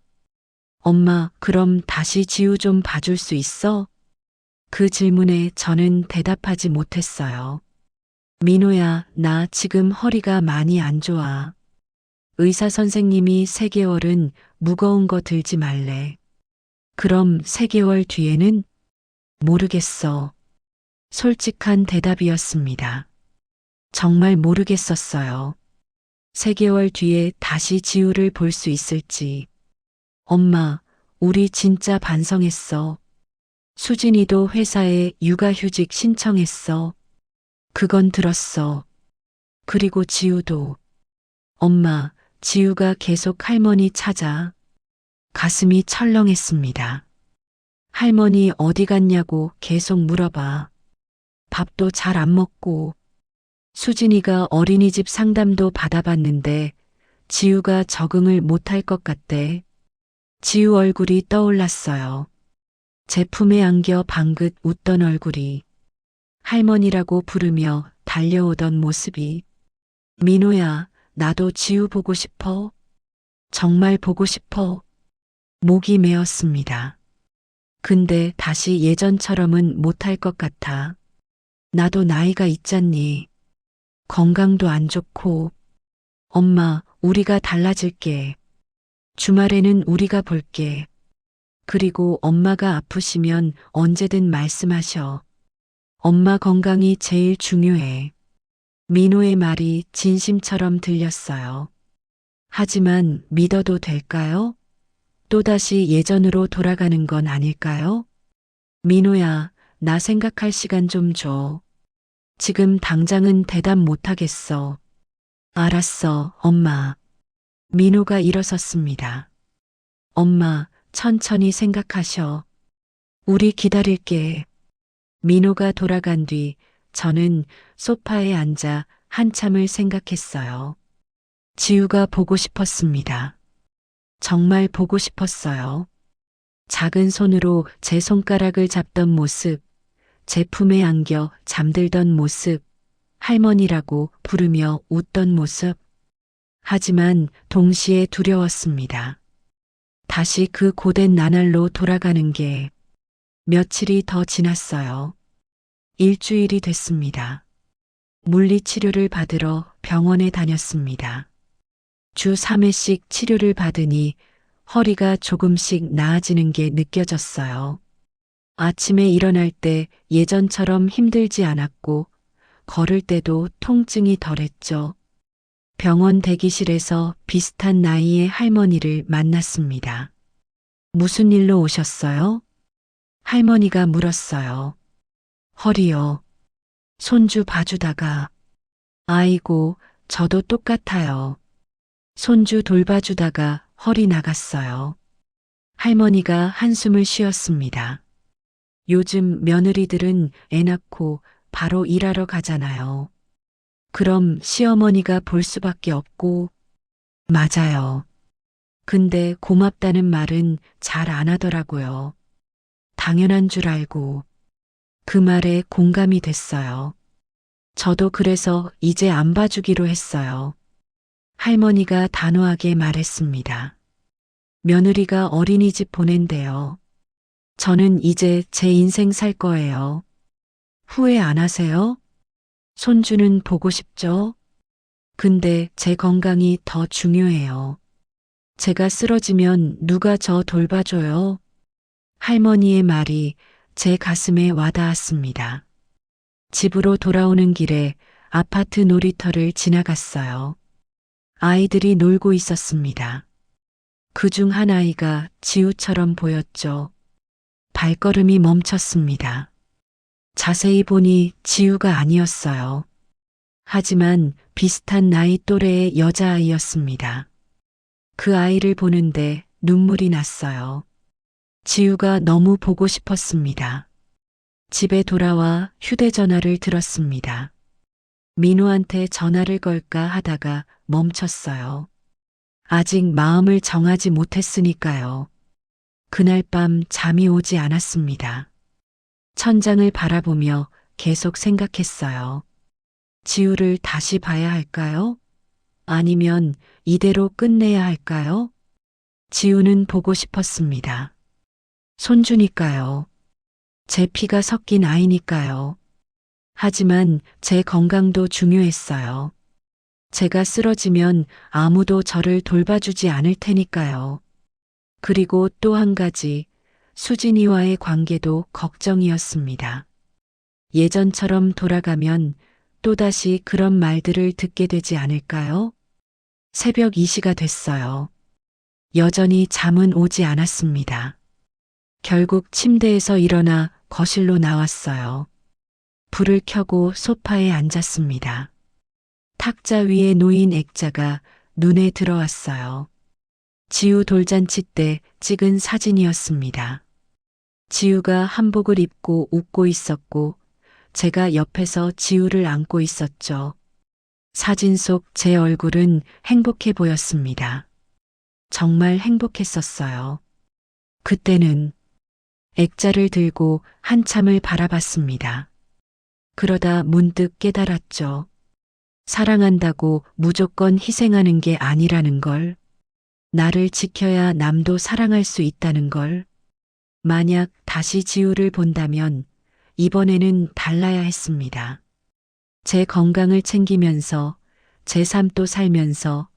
엄마, 그럼 다시 지우 좀 봐줄 수 있어? 그 질문에 저는 대답하지 못했어요. 민호야, 나 지금 허리가 많이 안 좋아. 의사 선생님이 3개월은 무거운 거 들지 말래. 그럼 3개월 뒤에는? 모르겠어. 솔직한 대답이었습니다. 정말 모르겠었어요. 3개월 뒤에 다시 지우를 볼 수 있을지. 엄마, 우리 진짜 반성했어. 수진이도 회사에 육아휴직 신청했어. 그건 들었어. 그리고 지우도. 엄마, 지우가 계속 할머니 찾아. 가슴이 철렁했습니다. 할머니 어디 갔냐고 계속 물어봐. 밥도 잘 안 먹고. 수진이가 어린이집 상담도 받아봤는데 지우가 적응을 못할 것 같대. 지우 얼굴이 떠올랐어요. 제품에 안겨 방긋 웃던 얼굴이. 할머니라고 부르며 달려오던 모습이. 민호야, 나도 지우 보고 싶어. 정말 보고 싶어. 목이 메었습니다. 근데 다시 예전처럼은 못할 것 같아. 나도 나이가 있잖니. 건강도 안 좋고. 엄마, 우리가 달라질게. 주말에는 우리가 볼게. 그리고 엄마가 아프시면 언제든 말씀하셔. 엄마 건강이 제일 중요해. 민호의 말이 진심처럼 들렸어요. 하지만 믿어도 될까요? 또다시 예전으로 돌아가는 건 아닐까요? 민호야, 나 생각할 시간 좀 줘. 지금 당장은 대답 못하겠어. 알았어, 엄마. 민호가 일어섰습니다. 엄마, 천천히 생각하셔. 우리 기다릴게. 민호가 돌아간 뒤 저는 소파에 앉아 한참을 생각했어요. 지우가 보고 싶었습니다. 정말 보고 싶었어요. 작은 손으로 제 손가락을 잡던 모습, 제품에 안겨 잠들던 모습, 할머니라고 부르며 웃던 모습. 하지만 동시에 두려웠습니다. 다시 그 고된 나날로 돌아가는 게. 며칠이 더 지났어요. 일주일이 됐습니다. 물리치료를 받으러 병원에 다녔습니다. 주 3회씩 치료를 받으니 허리가 조금씩 나아지는 게 느껴졌어요. 아침에 일어날 때 예전처럼 힘들지 않았고 걸을 때도 통증이 덜했죠. 병원 대기실에서 비슷한 나이의 할머니를 만났습니다. 무슨 일로 오셨어요? 할머니가 물었어요. 허리요. 손주 봐주다가. 아이고, 저도 똑같아요. 손주 돌봐주다가 허리 나갔어요. 할머니가 한숨을 쉬었습니다. 요즘 며느리들은 애 낳고 바로 일하러 가잖아요. 그럼 시어머니가 볼 수밖에 없고, 맞아요. 근데 고맙다는 말은 잘 안 하더라고요. 당연한 줄 알고. 그 말에 공감이 됐어요. 저도 그래서 이제 안 봐주기로 했어요. 할머니가 단호하게 말했습니다. 며느리가 어린이집 보낸대요. 저는 이제 제 인생 살 거예요. 후회 안 하세요? 손주는 보고 싶죠? 근데 제 건강이 더 중요해요. 제가 쓰러지면 누가 저 돌봐줘요? 할머니의 말이 제 가슴에 와닿았습니다. 집으로 돌아오는 길에 아파트 놀이터를 지나갔어요. 아이들이 놀고 있었습니다. 그중 한 아이가 지우처럼 보였죠. 발걸음이 멈췄습니다. 자세히 보니 지우가 아니었어요. 하지만 비슷한 나이 또래의 여자아이였습니다. 그 아이를 보는데 눈물이 났어요. 지우가 너무 보고 싶었습니다. 집에 돌아와 휴대전화를 들었습니다. 민호한테 전화를 걸까 하다가 멈췄어요. 아직 마음을 정하지 못했으니까요. 그날 밤 잠이 오지 않았습니다. 천장을 바라보며 계속 생각했어요. 지우를 다시 봐야 할까요? 아니면 이대로 끝내야 할까요? 지우는 보고 싶었습니다. 손주니까요. 제 피가 섞인 아이니까요. 하지만 제 건강도 중요했어요. 제가 쓰러지면 아무도 저를 돌봐주지 않을 테니까요. 그리고 또 한 가지, 수진이와의 관계도 걱정이었습니다. 예전처럼 돌아가면 또다시 그런 말들을 듣게 되지 않을까요? 새벽 2시가 됐어요. 여전히 잠은 오지 않았습니다. 결국 침대에서 일어나 거실로 나왔어요. 불을 켜고 소파에 앉았습니다. 탁자 위에 놓인 액자가 눈에 들어왔어요. 지우 돌잔치 때 찍은 사진이었습니다. 지우가 한복을 입고 웃고 있었고 제가 옆에서 지우를 안고 있었죠. 사진 속 제 얼굴은 행복해 보였습니다. 정말 행복했었어요. 그때는 액자를 들고 한참을 바라봤습니다. 그러다 문득 깨달았죠. 사랑한다고 무조건 희생하는 게 아니라는 걸. 나를 지켜야 남도 사랑할 수 있다는 걸. 만약 다시 지우를 본다면 이번에는 달라야 했습니다. 제 건강을 챙기면서 제 삶도 살면서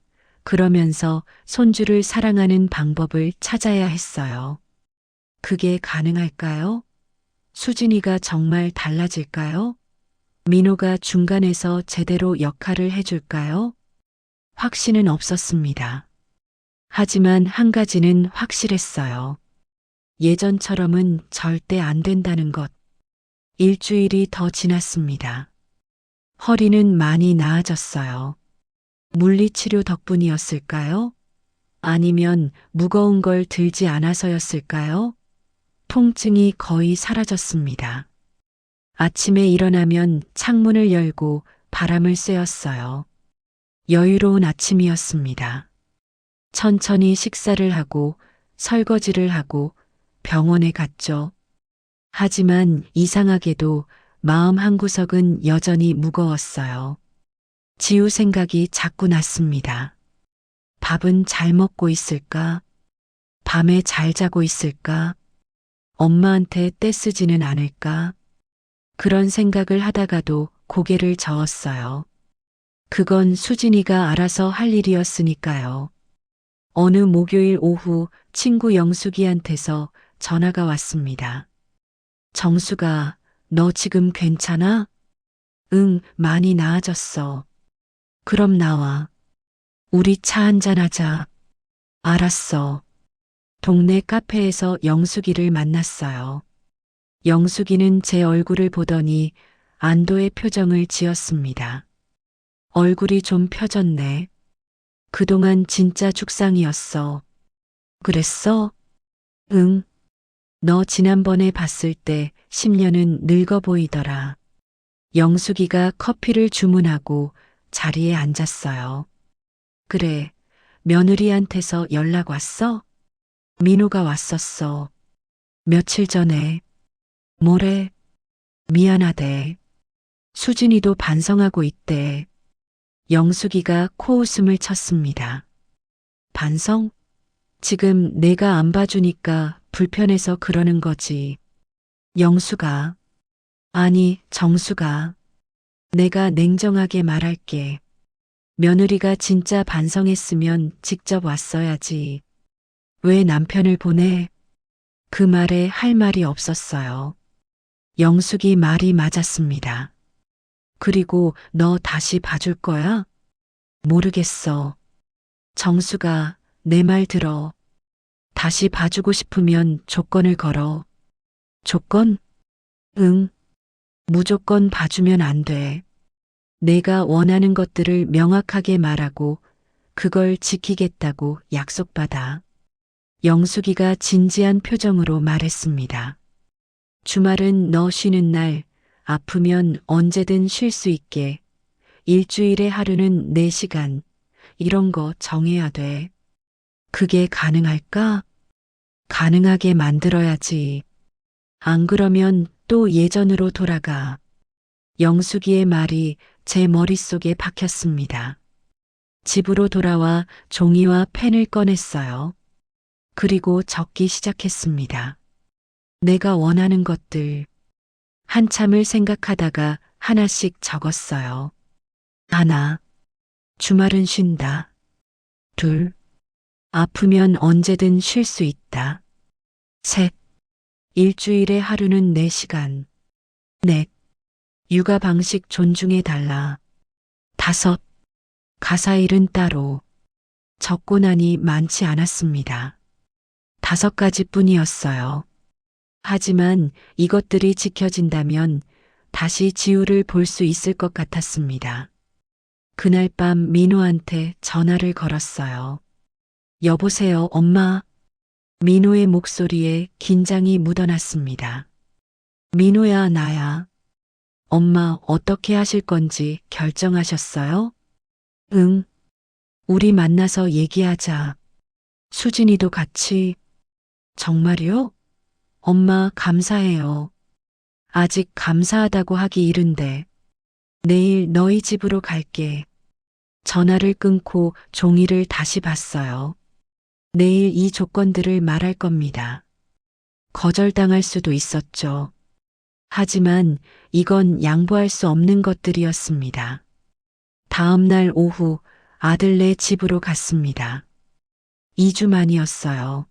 그러면서 손주를 사랑하는 방법을 찾아야 했어요. 그게 가능할까요? 수진이가 정말 달라질까요? 민호가 중간에서 제대로 역할을 해줄까요? 확신은 없었습니다. 하지만 한 가지는 확실했어요. 예전처럼은 절대 안 된다는 것. 일주일이 더 지났습니다. 허리는 많이 나아졌어요. 물리치료 덕분이었을까요? 아니면 무거운 걸 들지 않아서였을까요? 통증이 거의 사라졌습니다. 아침에 일어나면 창문을 열고 바람을 쐬었어요. 여유로운 아침이었습니다. 천천히 식사를 하고 설거지를 하고 병원에 갔죠. 하지만 이상하게도 마음 한구석은 여전히 무거웠어요. 지우 생각이 자꾸 났습니다. 밥은 잘 먹고 있을까? 밤에 잘 자고 있을까? 엄마한테 떼쓰지는 않을까? 그런 생각을 하다가도 고개를 저었어요. 그건 수진이가 알아서 할 일이었으니까요. 어느 목요일 오후 친구 영숙이한테서 전화가 왔습니다. 정수가, 너 지금 괜찮아? 응, 많이 나아졌어. 그럼 나와. 우리 차 한잔하자. 알았어. 동네 카페에서 영숙이를 만났어요. 영숙이는 제 얼굴을 보더니 안도의 표정을 지었습니다. 얼굴이 좀 펴졌네. 그동안 진짜 죽상이었어. 그랬어? 응. 너 지난번에 봤을 때 10년은 늙어 보이더라. 영숙이가 커피를 주문하고 자리에 앉았어요. 그래, 며느리한테서 연락 왔어? 민호가 왔었어. 며칠 전에. 뭐래? 미안하대. 수진이도 반성하고 있대. 영숙이가 코웃음을 쳤습니다. 반성? 지금 내가 안 봐주니까 불편해서 그러는 거지. 영수가, 아니, 정수가, 내가 냉정하게 말할게. 며느리가 진짜 반성했으면 직접 왔어야지. 왜 남편을 보내? 그 말에 할 말이 없었어요. 영숙이 말이 맞았습니다. 그리고 너 다시 봐줄 거야? 모르겠어. 정수가 내 말 들어. 다시 봐주고 싶으면 조건을 걸어. 조건? 응. 무조건 봐주면 안 돼. 내가 원하는 것들을 명확하게 말하고 그걸 지키겠다고 약속받아. 영숙이가 진지한 표정으로 말했습니다. 주말은 너 쉬는 날, 아프면 언제든 쉴 수 있게. 일주일에 하루는 4시간. 이런 거 정해야 돼. 그게 가능할까? 가능하게 만들어야지. 안 그러면 또 예전으로 돌아가. 영숙이의 말이 제 머릿속에 박혔습니다. 집으로 돌아와 종이와 펜을 꺼냈어요. 그리고 적기 시작했습니다. 내가 원하는 것들. 한참을 생각하다가 하나씩 적었어요. 하나. 주말은 쉰다. 둘. 아프면 언제든 쉴 수 있다. 셋. 일주일에 하루는 4시간. 넷. 육아 방식 존중해 달라. 다섯. 가사일은 따로. 적고 나니 많지 않았습니다. 5가지뿐이었어요. 하지만 이것들이 지켜진다면 다시 지우를 볼 수 있을 것 같았습니다. 그날 밤 민호한테 전화를 걸었어요. 여보세요, 엄마. 민호의 목소리에 긴장이 묻어났습니다. 민호야, 나야. 엄마 어떻게 하실 건지 결정하셨어요? 응. 우리 만나서 얘기하자. 수진이도 같이. 정말요? 엄마 감사해요. 아직 감사하다고 하기 이른데. 내일 너희 집으로 갈게. 전화를 끊고 종이를 다시 봤어요. 내일 이 조건들을 말할 겁니다. 거절당할 수도 있었죠. 하지만 이건 양보할 수 없는 것들이었습니다. 다음 날 오후 아들네 집으로 갔습니다. 2주 만이었어요.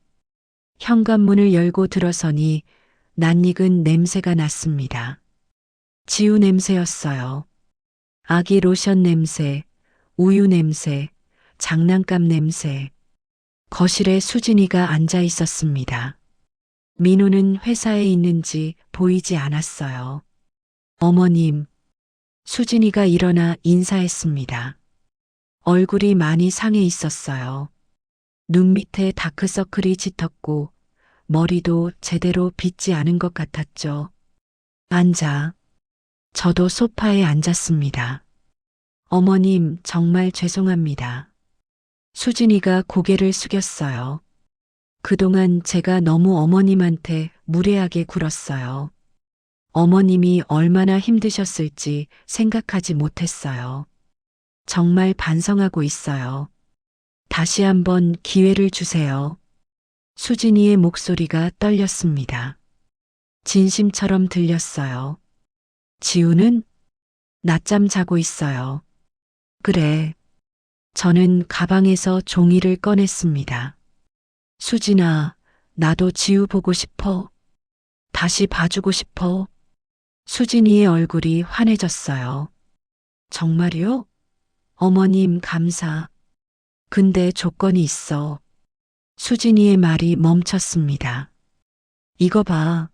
현관문을 열고 들어서니 낯익은 냄새가 났습니다. 지우 냄새였어요. 아기 로션 냄새, 우유 냄새, 장난감 냄새. 거실에 수진이가 앉아 있었습니다. 민호는 회사에 있는지 보이지 않았어요. 어머님, 수진이가 일어나 인사했습니다. 얼굴이 많이 상해 있었어요. 눈 밑에 다크서클이 짙었고 머리도 제대로 빗지 않은 것 같았죠. 앉아. 저도 소파에 앉았습니다. 어머님, 정말 죄송합니다. 수진이가 고개를 숙였어요. 그동안 제가 너무 어머님한테 무례하게 굴었어요. 어머님이 얼마나 힘드셨을지 생각하지 못했어요. 정말 반성하고 있어요. 다시 한번 기회를 주세요. 수진이의 목소리가 떨렸습니다. 진심처럼 들렸어요. 지우는 낮잠 자고 있어요. 그래. 저는 가방에서 종이를 꺼냈습니다. 수진아, 나도 지우 보고 싶어. 다시 봐주고 싶어. 수진이의 얼굴이 환해졌어요. 정말요? 어머님 감사. 근데 조건이 있어. 수진이의 말이 멈췄습니다. 이거 봐.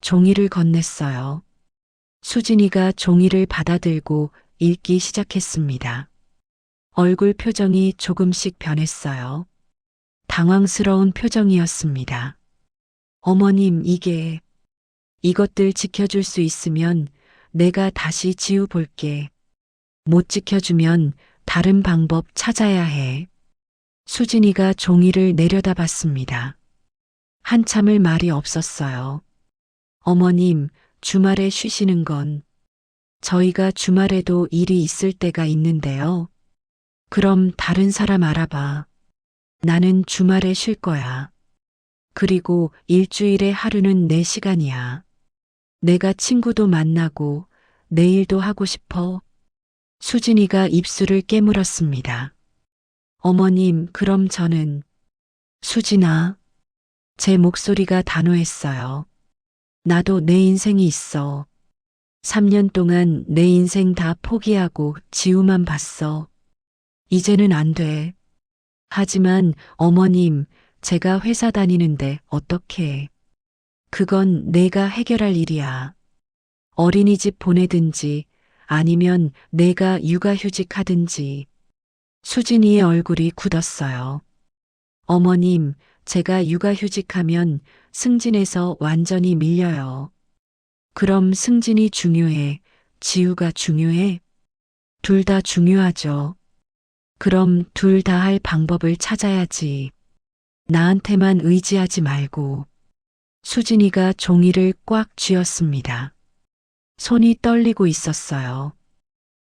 종이를 건넸어요. 수진이가 종이를 받아들고 읽기 시작했습니다. 얼굴 표정이 조금씩 변했어요. 당황스러운 표정이었습니다. 어머님, 이것들 지켜줄 수 있으면 내가 다시 지우볼게. 못 지켜주면 다른 방법 찾아야 해. 수진이가 종이를 내려다봤습니다. 한참을 말이 없었어요. 어머님, 주말에 쉬시는 건 저희가 주말에도 일이 있을 때가 있는데요. 그럼 다른 사람 알아봐. 나는 주말에 쉴 거야. 그리고 일주일에 하루는 내 시간이야. 내가 친구도 만나고 내 일도 하고 싶어. 수진이가 입술을 깨물었습니다. 어머님, 그럼 저는... 수진아, 제 목소리가 단호했어요. 나도 내 인생이 있어. 3년 동안 내 인생 다 포기하고 지우만 봤어. 이제는 안 돼. 하지만 어머님, 제가 회사 다니는데 어떡해. 그건 내가 해결할 일이야. 어린이집 보내든지 아니면 내가 육아휴직 하든지. 수진이의 얼굴이 굳었어요. 어머님, 제가 육아휴직하면 승진에서 완전히 밀려요. 그럼 승진이 중요해? 지우가 중요해? 둘 다 중요하죠. 그럼 둘 다 할 방법을 찾아야지. 나한테만 의지하지 말고. 수진이가 종이를 꽉 쥐었습니다. 손이 떨리고 있었어요.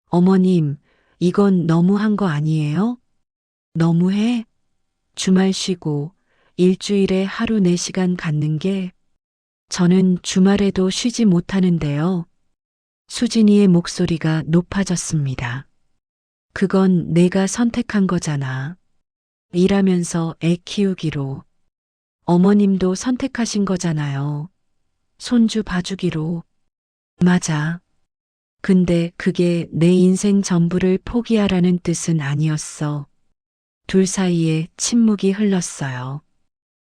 어머님, 이건 너무한 거 아니에요? 너무해? 주말 쉬고 일주일에 하루 4시간 갖는 게 저는 주말에도 쉬지 못하는데요. 수진이의 목소리가 높아졌습니다. 그건 내가 선택한 거잖아. 일하면서 애 키우기로. 어머님도 선택하신 거잖아요. 손주 봐주기로. 맞아. 근데 그게 내 인생 전부를 포기하라는 뜻은 아니었어. 둘 사이에 침묵이 흘렀어요.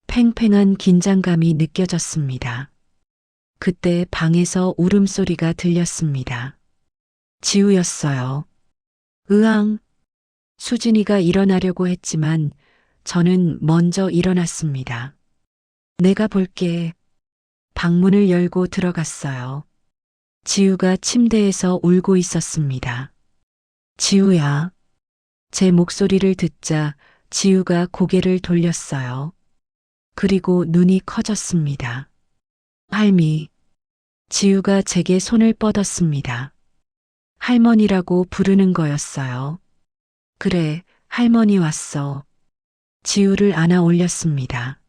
팽팽한 긴장감이 느껴졌습니다. 그때 방에서 울음소리가 들렸습니다. 지우였어요. 으앙. 수진이가 일어나려고 했지만 저는 먼저 일어났습니다. 내가 볼게. 방문을 열고 들어갔어요. 지우가 침대에서 울고 있었습니다. 지우야. 제 목소리를 듣자 지우가 고개를 돌렸어요. 그리고 눈이 커졌습니다. 할미. 지우가 제게 손을 뻗었습니다. 할머니라고 부르는 거였어요. 그래, 할머니 왔어. 지우를 안아 올렸습니다.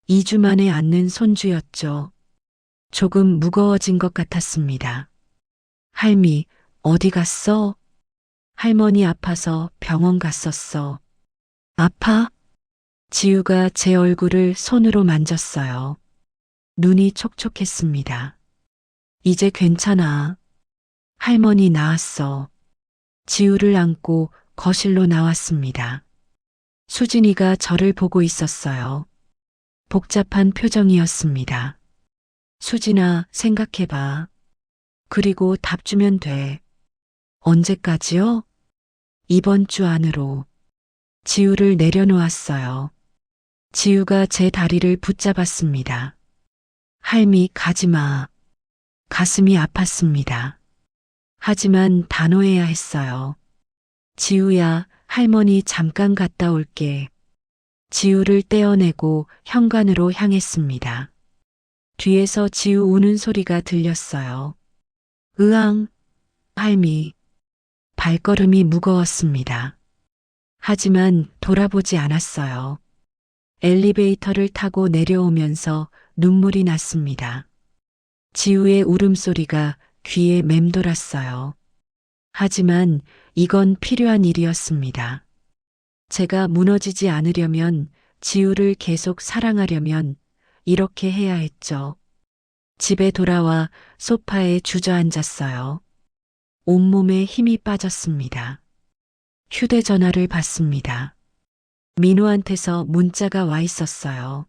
2주 만에 안는 손주였죠. 조금 무거워진 것 같았습니다. 할미, 어디 갔어? 할머니 아파서 병원 갔었어. 아파? 지우가 제 얼굴을 손으로 만졌어요. 눈이 촉촉했습니다. 이제 괜찮아. 할머니 나았어. 지우를 안고 거실로 나왔습니다. 수진이가 저를 보고 있었어요. 복잡한 표정이었습니다. 수진아, 생각해봐. 그리고 답 주면 돼. 언제까지요? 이번 주 안으로. 지우를 내려놓았어요. 지우가 제 다리를 붙잡았습니다. 할미, 가지마. 가슴이 아팠습니다. 하지만 단호해야 했어요. 지우야, 할머니 잠깐 갔다 올게. 지우를 떼어내고 현관으로 향했습니다. 뒤에서 지우 우는 소리가 들렸어요. 으앙, 할미. 발걸음이 무거웠습니다. 하지만 돌아보지 않았어요. 엘리베이터를 타고 내려오면서 눈물이 났습니다. 지우의 울음소리가 귀에 맴돌았어요. 하지만 이건 필요한 일이었습니다. 제가 무너지지 않으려면, 지우를 계속 사랑하려면 이렇게 해야 했죠. 집에 돌아와 소파에 주저앉았어요. 온몸에 힘이 빠졌습니다. 휴대전화를 받습니다. 민호한테서 문자가 와 있었어요.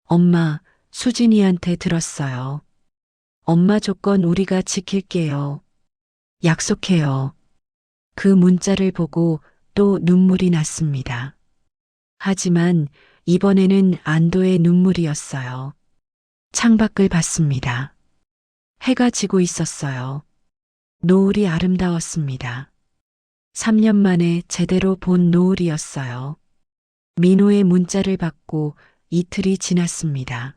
엄마, 수진이한테 들었어요. 엄마 조건 우리가 지킬게요. 약속해요. 그 문자를 보고 또 눈물이 났습니다. 하지만 이번에는 안도의 눈물이었어요. 창밖을 봤습니다. 해가 지고 있었어요. 노을이 아름다웠습니다. 3년 만에 제대로 본 노을이었어요. 민호의 문자를 받고 이틀이 지났습니다.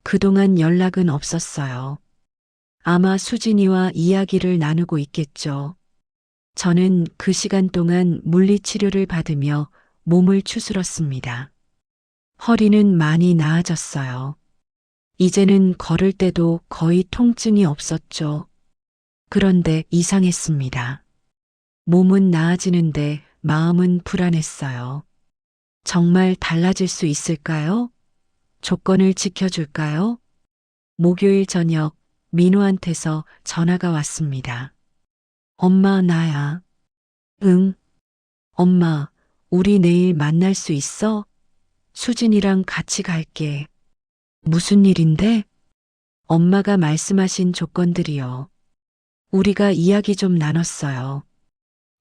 그동안 연락은 없었어요. 아마 수진이와 이야기를 나누고 있겠죠. 저는 그 시간 동안 물리치료를 받으며 몸을 추스렀습니다. 허리는 많이 나아졌어요. 이제는 걸을 때도 거의 통증이 없었죠. 그런데 이상했습니다. 몸은 나아지는데 마음은 불안했어요. 정말 달라질 수 있을까요? 조건을 지켜줄까요? 목요일 저녁 민호한테서 전화가 왔습니다. 엄마, 나야. 응. 엄마, 우리 내일 만날 수 있어? 수진이랑 같이 갈게. 무슨 일인데? 엄마가 말씀하신 조건들이요. 우리가 이야기 좀 나눴어요.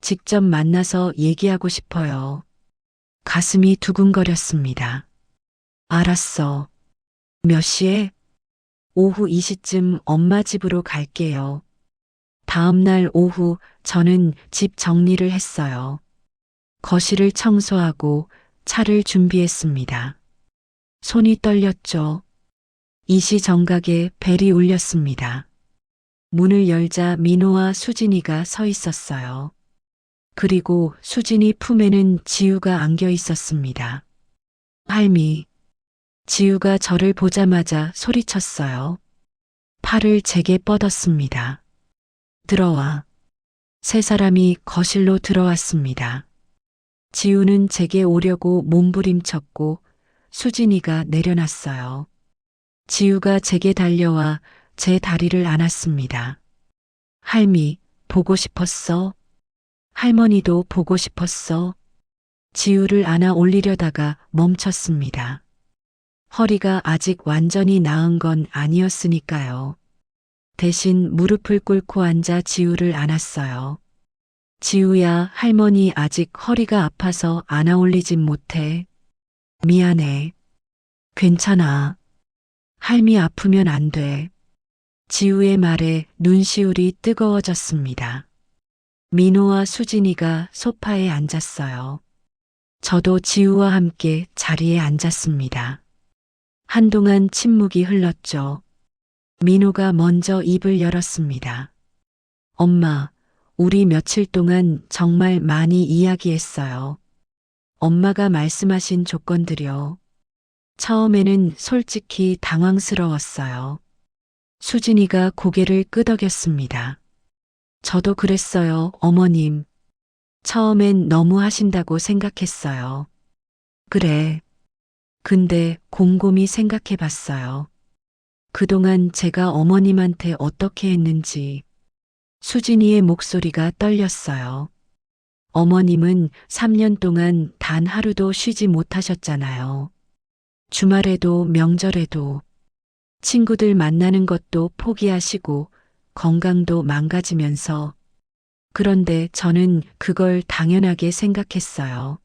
직접 만나서 얘기하고 싶어요. 가슴이 두근거렸습니다. 알았어. 몇 시에? 오후 2시쯤 엄마 집으로 갈게요. 다음 날 오후 저는 집 정리를 했어요. 거실을 청소하고 차를 준비했습니다. 손이 떨렸죠. 이시정각에 벨이 울렸습니다. 문을 열자 민호와 수진이가 서 있었어요. 그리고 수진이 품에는 지우가 안겨 있었습니다. 할미. 지우가 저를 보자마자 소리쳤어요. 팔을 제게 뻗었습니다. 들어와. 세 사람이 거실로 들어왔습니다. 지우는 제게 오려고 몸부림쳤고 수진이가 내려놨어요. 지우가 제게 달려와 제 다리를 안았습니다. 할미, 보고 싶었어? 할머니도 보고 싶었어? 지우를 안아 올리려다가 멈췄습니다. 허리가 아직 완전히 나은 건 아니었으니까요. 대신 무릎을 꿇고 앉아 지우를 안았어요. 지우야, 할머니 아직 허리가 아파서 안아 올리진 못해. 미안해. 괜찮아. 할미 아프면 안 돼. 지우의 말에 눈시울이 뜨거워졌습니다. 민호와 수진이가 소파에 앉았어요. 저도 지우와 함께 자리에 앉았습니다. 한동안 침묵이 흘렀죠. 민호가 먼저 입을 열었습니다. 엄마, 우리 며칠 동안 정말 많이 이야기했어요. 엄마가 말씀하신 조건들이요. 처음에는 솔직히 당황스러웠어요. 수진이가 고개를 끄덕였습니다. 저도 그랬어요, 어머님. 처음엔 너무 하신다고 생각했어요. 그래. 근데 곰곰이 생각해 봤어요. 그동안 제가 어머님한테 어떻게 했는지. 수진이의 목소리가 떨렸어요. 어머님은 3년 동안 단 하루도 쉬지 못하셨잖아요. 주말에도 명절에도 친구들 만나는 것도 포기하시고 건강도 망가지면서 그런데 저는 그걸 당연하게 생각했어요.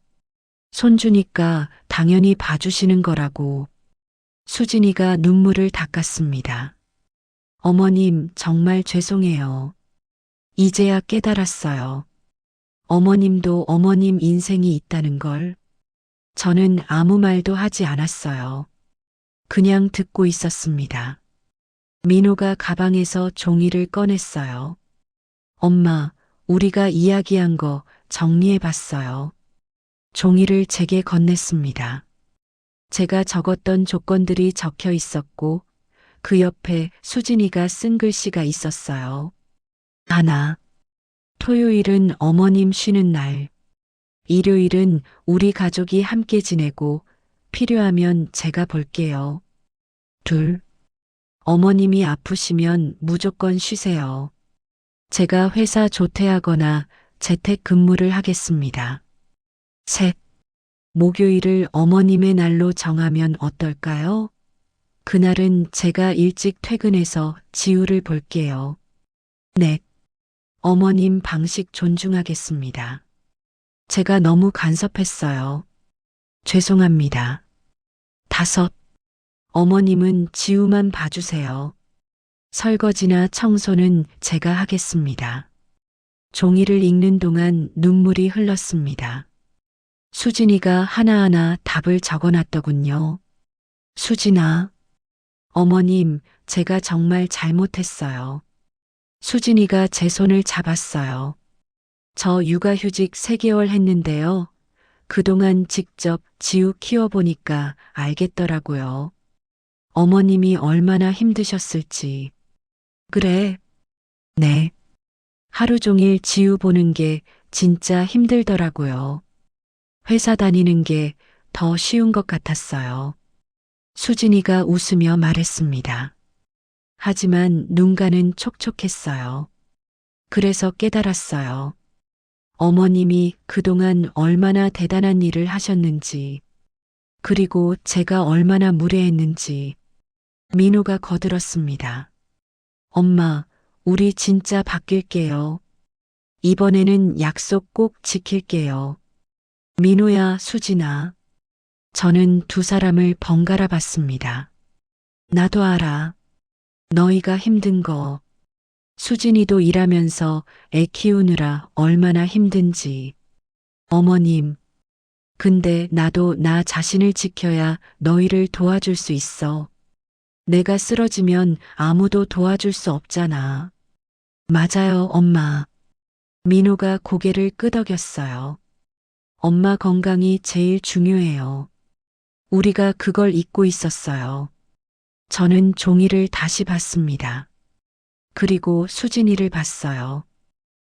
손주니까 당연히 봐주시는 거라고. 수진이가 눈물을 닦았습니다. 어머님 정말 죄송해요. 이제야 깨달았어요. 어머님도 어머님 인생이 있다는 걸. 저는 아무 말도 하지 않았어요. 그냥 듣고 있었습니다. 민호가 가방에서 종이를 꺼냈어요. 엄마, 우리가 이야기한 거 정리해 봤어요. 종이를 제게 건넸습니다. 제가 적었던 조건들이 적혀 있었고 그 옆에 수진이가 쓴 글씨가 있었어요. 하나, 토요일은 어머님 쉬는 날. 일요일은 우리 가족이 함께 지내고 필요하면 제가 볼게요. 둘, 어머님이 아프시면 무조건 쉬세요. 제가 회사 조퇴하거나 재택 근무를 하겠습니다. 셋, 목요일을 어머님의 날로 정하면 어떨까요? 그날은 제가 일찍 퇴근해서 지우를 볼게요. 넷, 어머님 방식 존중하겠습니다. 제가 너무 간섭했어요. 죄송합니다. 5. 어머님은 지우만 봐주세요. 설거지나 청소는 제가 하겠습니다. 종이를 읽는 동안 눈물이 흘렀습니다. 수진이가 하나하나 답을 적어놨더군요. 수진아, 어머님, 제가 정말 잘못했어요. 수진이가 제 손을 잡았어요. 저 육아휴직 3개월 했는데요. 그동안 직접 지우 키워보니까 알겠더라고요. 어머님이 얼마나 힘드셨을지. 그래. 네. 하루 종일 지우 보는 게 진짜 힘들더라고요. 회사 다니는 게 더 쉬운 것 같았어요. 수진이가 웃으며 말했습니다. 하지만 눈가는 촉촉했어요. 그래서 깨달았어요. 어머님이 그동안 얼마나 대단한 일을 하셨는지, 그리고 제가 얼마나 무례했는지. 민호가 거들었습니다. 엄마, 우리 진짜 바뀔게요. 이번에는 약속 꼭 지킬게요. 민호야, 수진아. 저는 두 사람을 번갈아 봤습니다. 나도 알아. 너희가 힘든 거. 수진이도 일하면서 애 키우느라 얼마나 힘든지. 어머님. 근데 나도 나 자신을 지켜야 너희를 도와줄 수 있어. 내가 쓰러지면 아무도 도와줄 수 없잖아. 맞아요, 엄마. 민호가 고개를 끄덕였어요. 엄마 건강이 제일 중요해요. 우리가 그걸 잊고 있었어요. 저는 종이를 다시 봤습니다. 그리고 수진이를 봤어요.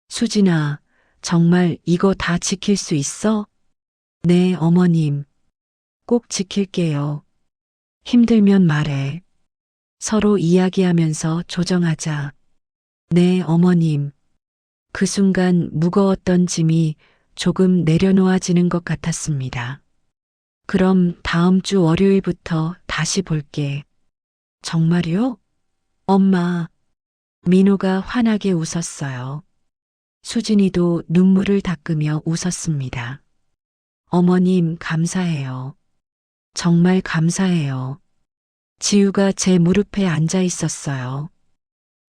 수진아, 정말 이거 다 지킬 수 있어? 네, 어머님. 꼭 지킬게요. 힘들면 말해. 서로 이야기하면서 조정하자. 네, 어머님. 그 순간 무거웠던 짐이 조금 내려놓아지는 것 같았습니다. 그럼 다음 주 월요일부터 다시 볼게. 정말요? 엄마. 민호가 환하게 웃었어요. 수진이도 눈물을 닦으며 웃었습니다. 어머님, 감사해요. 정말 감사해요. 지우가 제 무릎에 앉아 있었어요.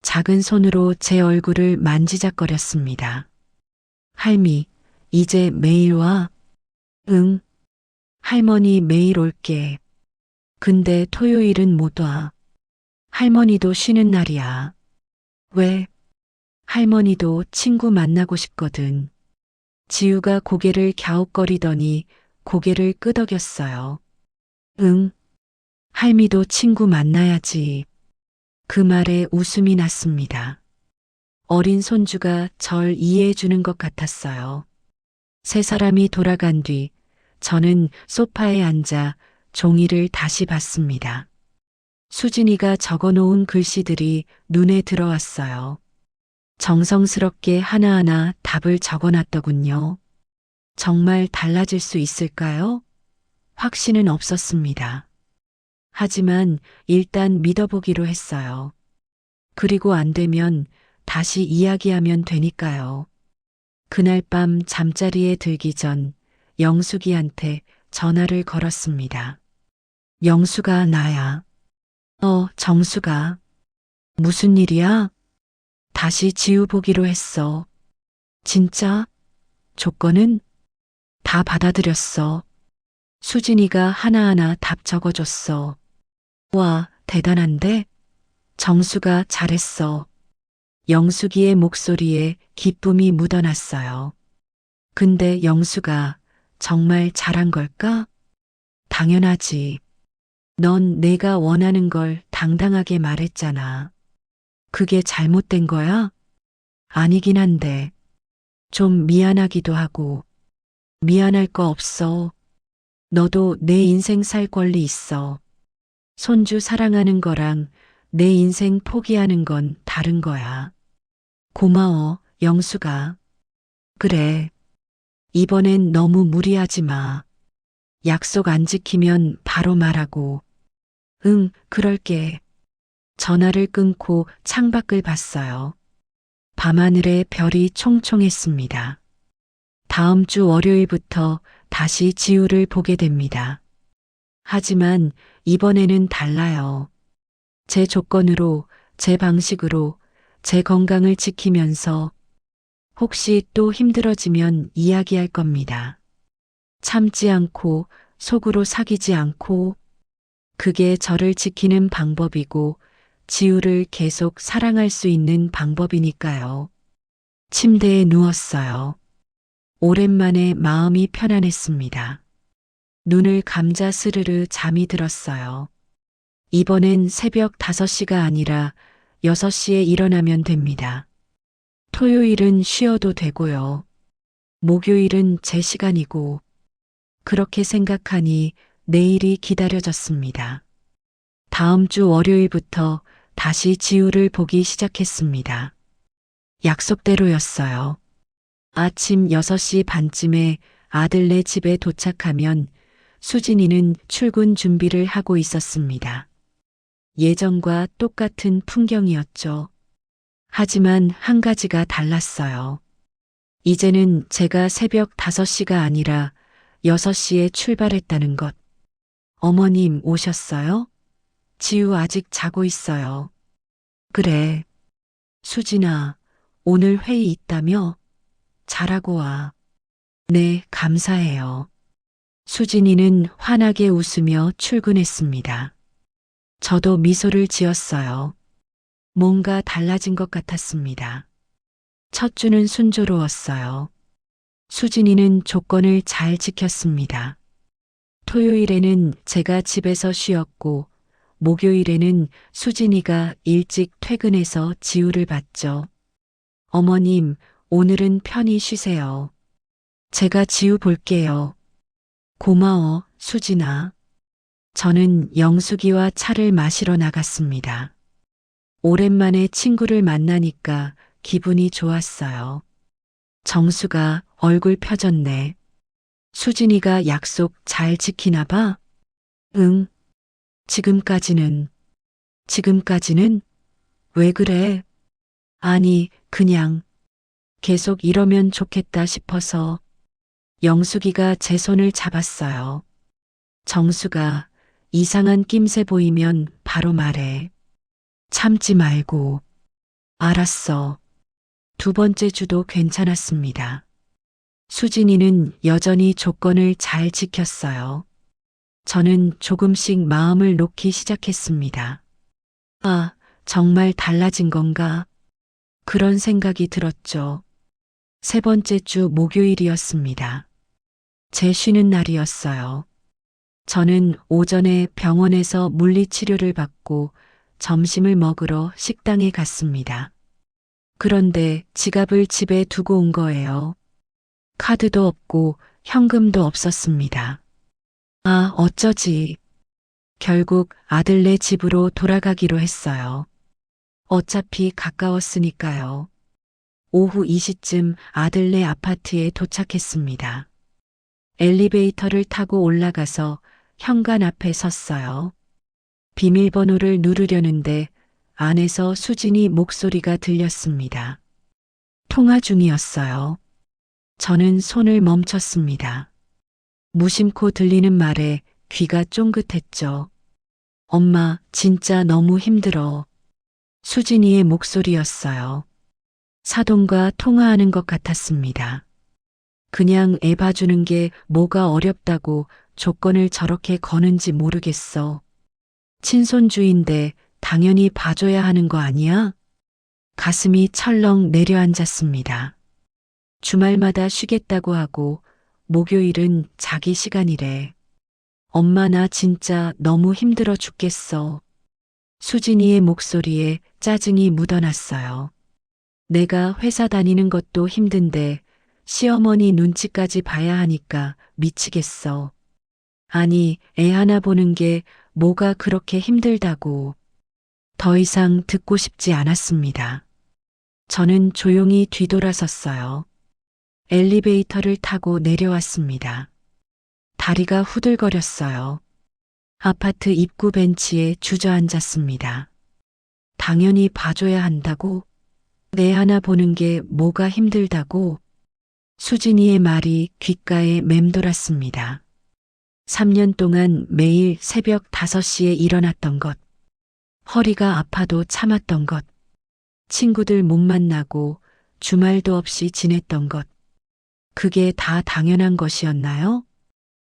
작은 손으로 제 얼굴을 만지작거렸습니다. 할미, 이제 매일 와? 응. 할머니 매일 올게. 근데 토요일은 못 와. 할머니도 쉬는 날이야. 왜? 할머니도 친구 만나고 싶거든. 지우가 고개를 갸웃거리더니 고개를 끄덕였어요. 응. 할미도 친구 만나야지. 그 말에 웃음이 났습니다. 어린 손주가 절 이해해 주는 것 같았어요. 세 사람이 돌아간 뒤 저는 소파에 앉아 종이를 다시 봤습니다. 수진이가 적어놓은 글씨들이 눈에 들어왔어요. 정성스럽게 하나하나 답을 적어놨더군요. 정말 달라질 수 있을까요? 확신은 없었습니다. 하지만 일단 믿어보기로 했어요. 그리고 안 되면 다시 이야기하면 되니까요. 그날 밤 잠자리에 들기 전 영숙이한테 전화를 걸었습니다. 영숙아, 나야. 정숙아. 무슨 일이야? 다시 지우 보기로 했어. 진짜? 조건은? 다 받아들였어. 수진이가 하나하나 답 적어줬어. 와, 대단한데? 정수가 잘했어. 영숙이의 목소리에 기쁨이 묻어났어요. 근데 영수가 정말 잘한 걸까? 당연하지. 넌 내가 원하는 걸 당당하게 말했잖아. 그게 잘못된 거야? 아니긴 한데. 좀 미안하기도 하고. 미안할 거 없어. 너도 내 인생 살 권리 있어. 손주 사랑하는 거랑 내 인생 포기하는 건 다른 거야. 고마워, 영수가. 그래. 이번엔 너무 무리하지 마. 약속 안 지키면 바로 말하고. 응, 그럴게. 전화를 끊고 창밖을 봤어요. 밤하늘에 별이 총총했습니다. 다음 주 월요일부터 다시 지우를 보게 됩니다. 하지만 이번에는 달라요. 제 조건으로, 제 방식으로, 제 건강을 지키면서 혹시 또 힘들어지면 이야기할 겁니다. 참지 않고, 속으로 사귀지 않고, 그게 저를 지키는 방법이고, 지우를 계속 사랑할 수 있는 방법이니까요. 침대에 누웠어요. 오랜만에 마음이 편안했습니다. 눈을 감자 스르르 잠이 들었어요. 이번엔 새벽 5시가 아니라 6시에 일어나면 됩니다. 토요일은 쉬어도 되고요. 목요일은 제 시간이고, 그렇게 생각하니 내일이 기다려졌습니다. 다음 주 월요일부터 다시 지우를 보기 시작했습니다. 약속대로였어요. 아침 6시 반쯤에 아들네 집에 도착하면 수진이는 출근 준비를 하고 있었습니다. 예전과 똑같은 풍경이었죠. 하지만 한 가지가 달랐어요. 이제는 제가 새벽 5시가 아니라 6시에 출발했다는 것. 어머님 오셨어요? 지우 아직 자고 있어요. 그래. 수진아, 오늘 회의 있다며? 잘하고 와. 네, 감사해요. 수진이는 환하게 웃으며 출근했습니다. 저도 미소를 지었어요. 뭔가 달라진 것 같았습니다. 첫 주는 순조로웠어요. 수진이는 조건을 잘 지켰습니다. 토요일에는 제가 집에서 쉬었고, 목요일에는 수진이가 일찍 퇴근해서 지우를 봤죠. 어머님, 오늘은 편히 쉬세요. 제가 지우 볼게요. 고마워, 수진아. 저는 영숙이와 차를 마시러 나갔습니다. 오랜만에 친구를 만나니까 기분이 좋았어요. 정수가 얼굴 펴졌네. 수진이가 약속 잘 지키나 봐? 응. 지금까지는. 지금까지는? 왜 그래? 아니, 그냥 계속 이러면 좋겠다 싶어서. 영숙이가 제 손을 잡았어요. 정수가 이상한 낌새 보이면 바로 말해. 참지 말고. 알았어. 두 번째 주도 괜찮았습니다. 수진이는 여전히 조건을 잘 지켰어요. 저는 조금씩 마음을 놓기 시작했습니다. 아, 정말 달라진 건가? 그런 생각이 들었죠. 세 번째 주 목요일이었습니다. 제 쉬는 날이었어요. 저는 오전에 병원에서 물리치료를 받고 점심을 먹으러 식당에 갔습니다. 그런데 지갑을 집에 두고 온 거예요. 카드도 없고 현금도 없었습니다. 아, 어쩌지. 결국 아들네 집으로 돌아가기로 했어요. 어차피 가까웠으니까요. 오후 2시쯤 아들네 아파트에 도착했습니다. 엘리베이터를 타고 올라가서 현관 앞에 섰어요. 비밀번호를 누르려는데 안에서 수진이 목소리가 들렸습니다. 통화 중이었어요. 저는 손을 멈췄습니다. 무심코 들리는 말에 귀가 쫑긋했죠. 엄마, 진짜 너무 힘들어. 수진이의 목소리였어요. 사돈과 통화하는 것 같았습니다. 그냥 애 봐주는 게 뭐가 어렵다고 조건을 저렇게 거는지 모르겠어. 친손주인데 당연히 봐줘야 하는 거 아니야? 가슴이 철렁 내려앉았습니다. 주말마다 쉬겠다고 하고 목요일은 자기 시간이래. 엄마 나 진짜 너무 힘들어 죽겠어. 수진이의 목소리에 짜증이 묻어났어요. 내가 회사 다니는 것도 힘든데 시어머니 눈치까지 봐야 하니까 미치겠어. 아니, 애 하나 보는 게 뭐가 그렇게 힘들다고. 더 이상 듣고 싶지 않았습니다. 저는 조용히 뒤돌아섰어요. 엘리베이터를 타고 내려왔습니다. 다리가 후들거렸어요. 아파트 입구 벤치에 주저앉았습니다. 당연히 봐줘야 한다고? 내 하나 보는 게 뭐가 힘들다고? 수진이의 말이 귓가에 맴돌았습니다. 3년 동안 매일 새벽 5시에 일어났던 것, 허리가 아파도 참았던 것, 친구들 못 만나고 주말도 없이 지냈던 것, 그게 다 당연한 것이었나요?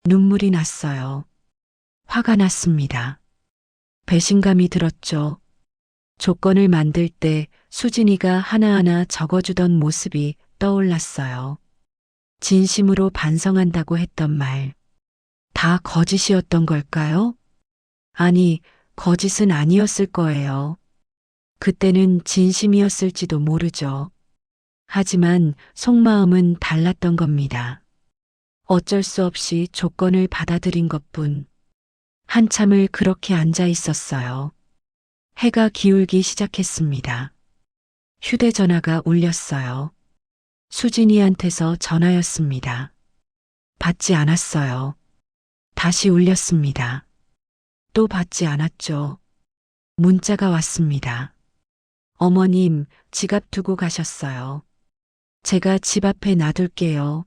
눈물이 났어요. 화가 났습니다. 배신감이 들었죠. 조건을 만들 때 수진이가 하나하나 적어주던 모습이 떠올랐어요. 진심으로 반성한다고 했던 말, 다 거짓이었던 걸까요? 아니, 거짓은 아니었을 거예요. 그때는 진심이었을지도 모르죠. 하지만 속마음은 달랐던 겁니다. 어쩔 수 없이 조건을 받아들인 것뿐. 한참을 그렇게 앉아 있었어요. 해가 기울기 시작했습니다. 휴대전화가 울렸어요. 수진이한테서 전화였습니다. 받지 않았어요. 다시 울렸습니다. 또 받지 않았죠. 문자가 왔습니다. 어머님, 지갑 두고 가셨어요. 제가 집 앞에 놔둘게요.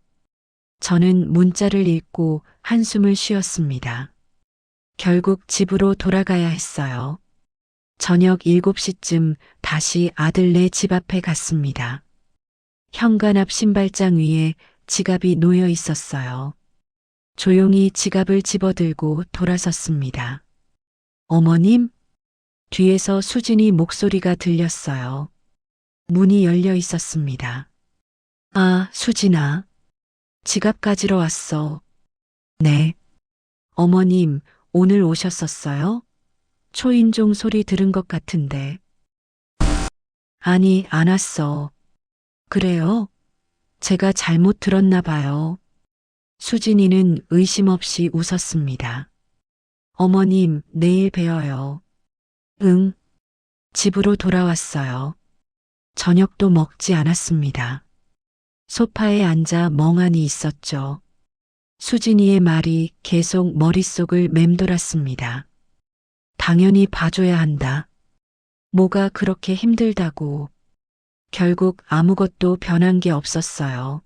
저는 문자를 읽고 한숨을 쉬었습니다. 결국 집으로 돌아가야 했어요. 저녁 7시쯤 다시 아들네 집 앞에 갔습니다. 현관 앞 신발장 위에 지갑이 놓여 있었어요. 조용히 지갑을 집어들고 돌아섰습니다. 어머님? 뒤에서 수진이 목소리가 들렸어요. 문이 열려 있었습니다. 아, 수진아. 지갑 가지러 왔어. 네. 어머님, 오늘 오셨었어요? 초인종 소리 들은 것 같은데. 아니, 안 왔어. 그래요? 제가 잘못 들었나 봐요. 수진이는 의심 없이 웃었습니다. 어머님, 내일 뵈어요. 응. 집으로 돌아왔어요. 저녁도 먹지 않았습니다. 소파에 앉아 멍하니 있었죠. 수진이의 말이 계속 머릿속을 맴돌았습니다. 당연히 봐줘야 한다. 뭐가 그렇게 힘들다고. 결국 아무것도 변한 게 없었어요.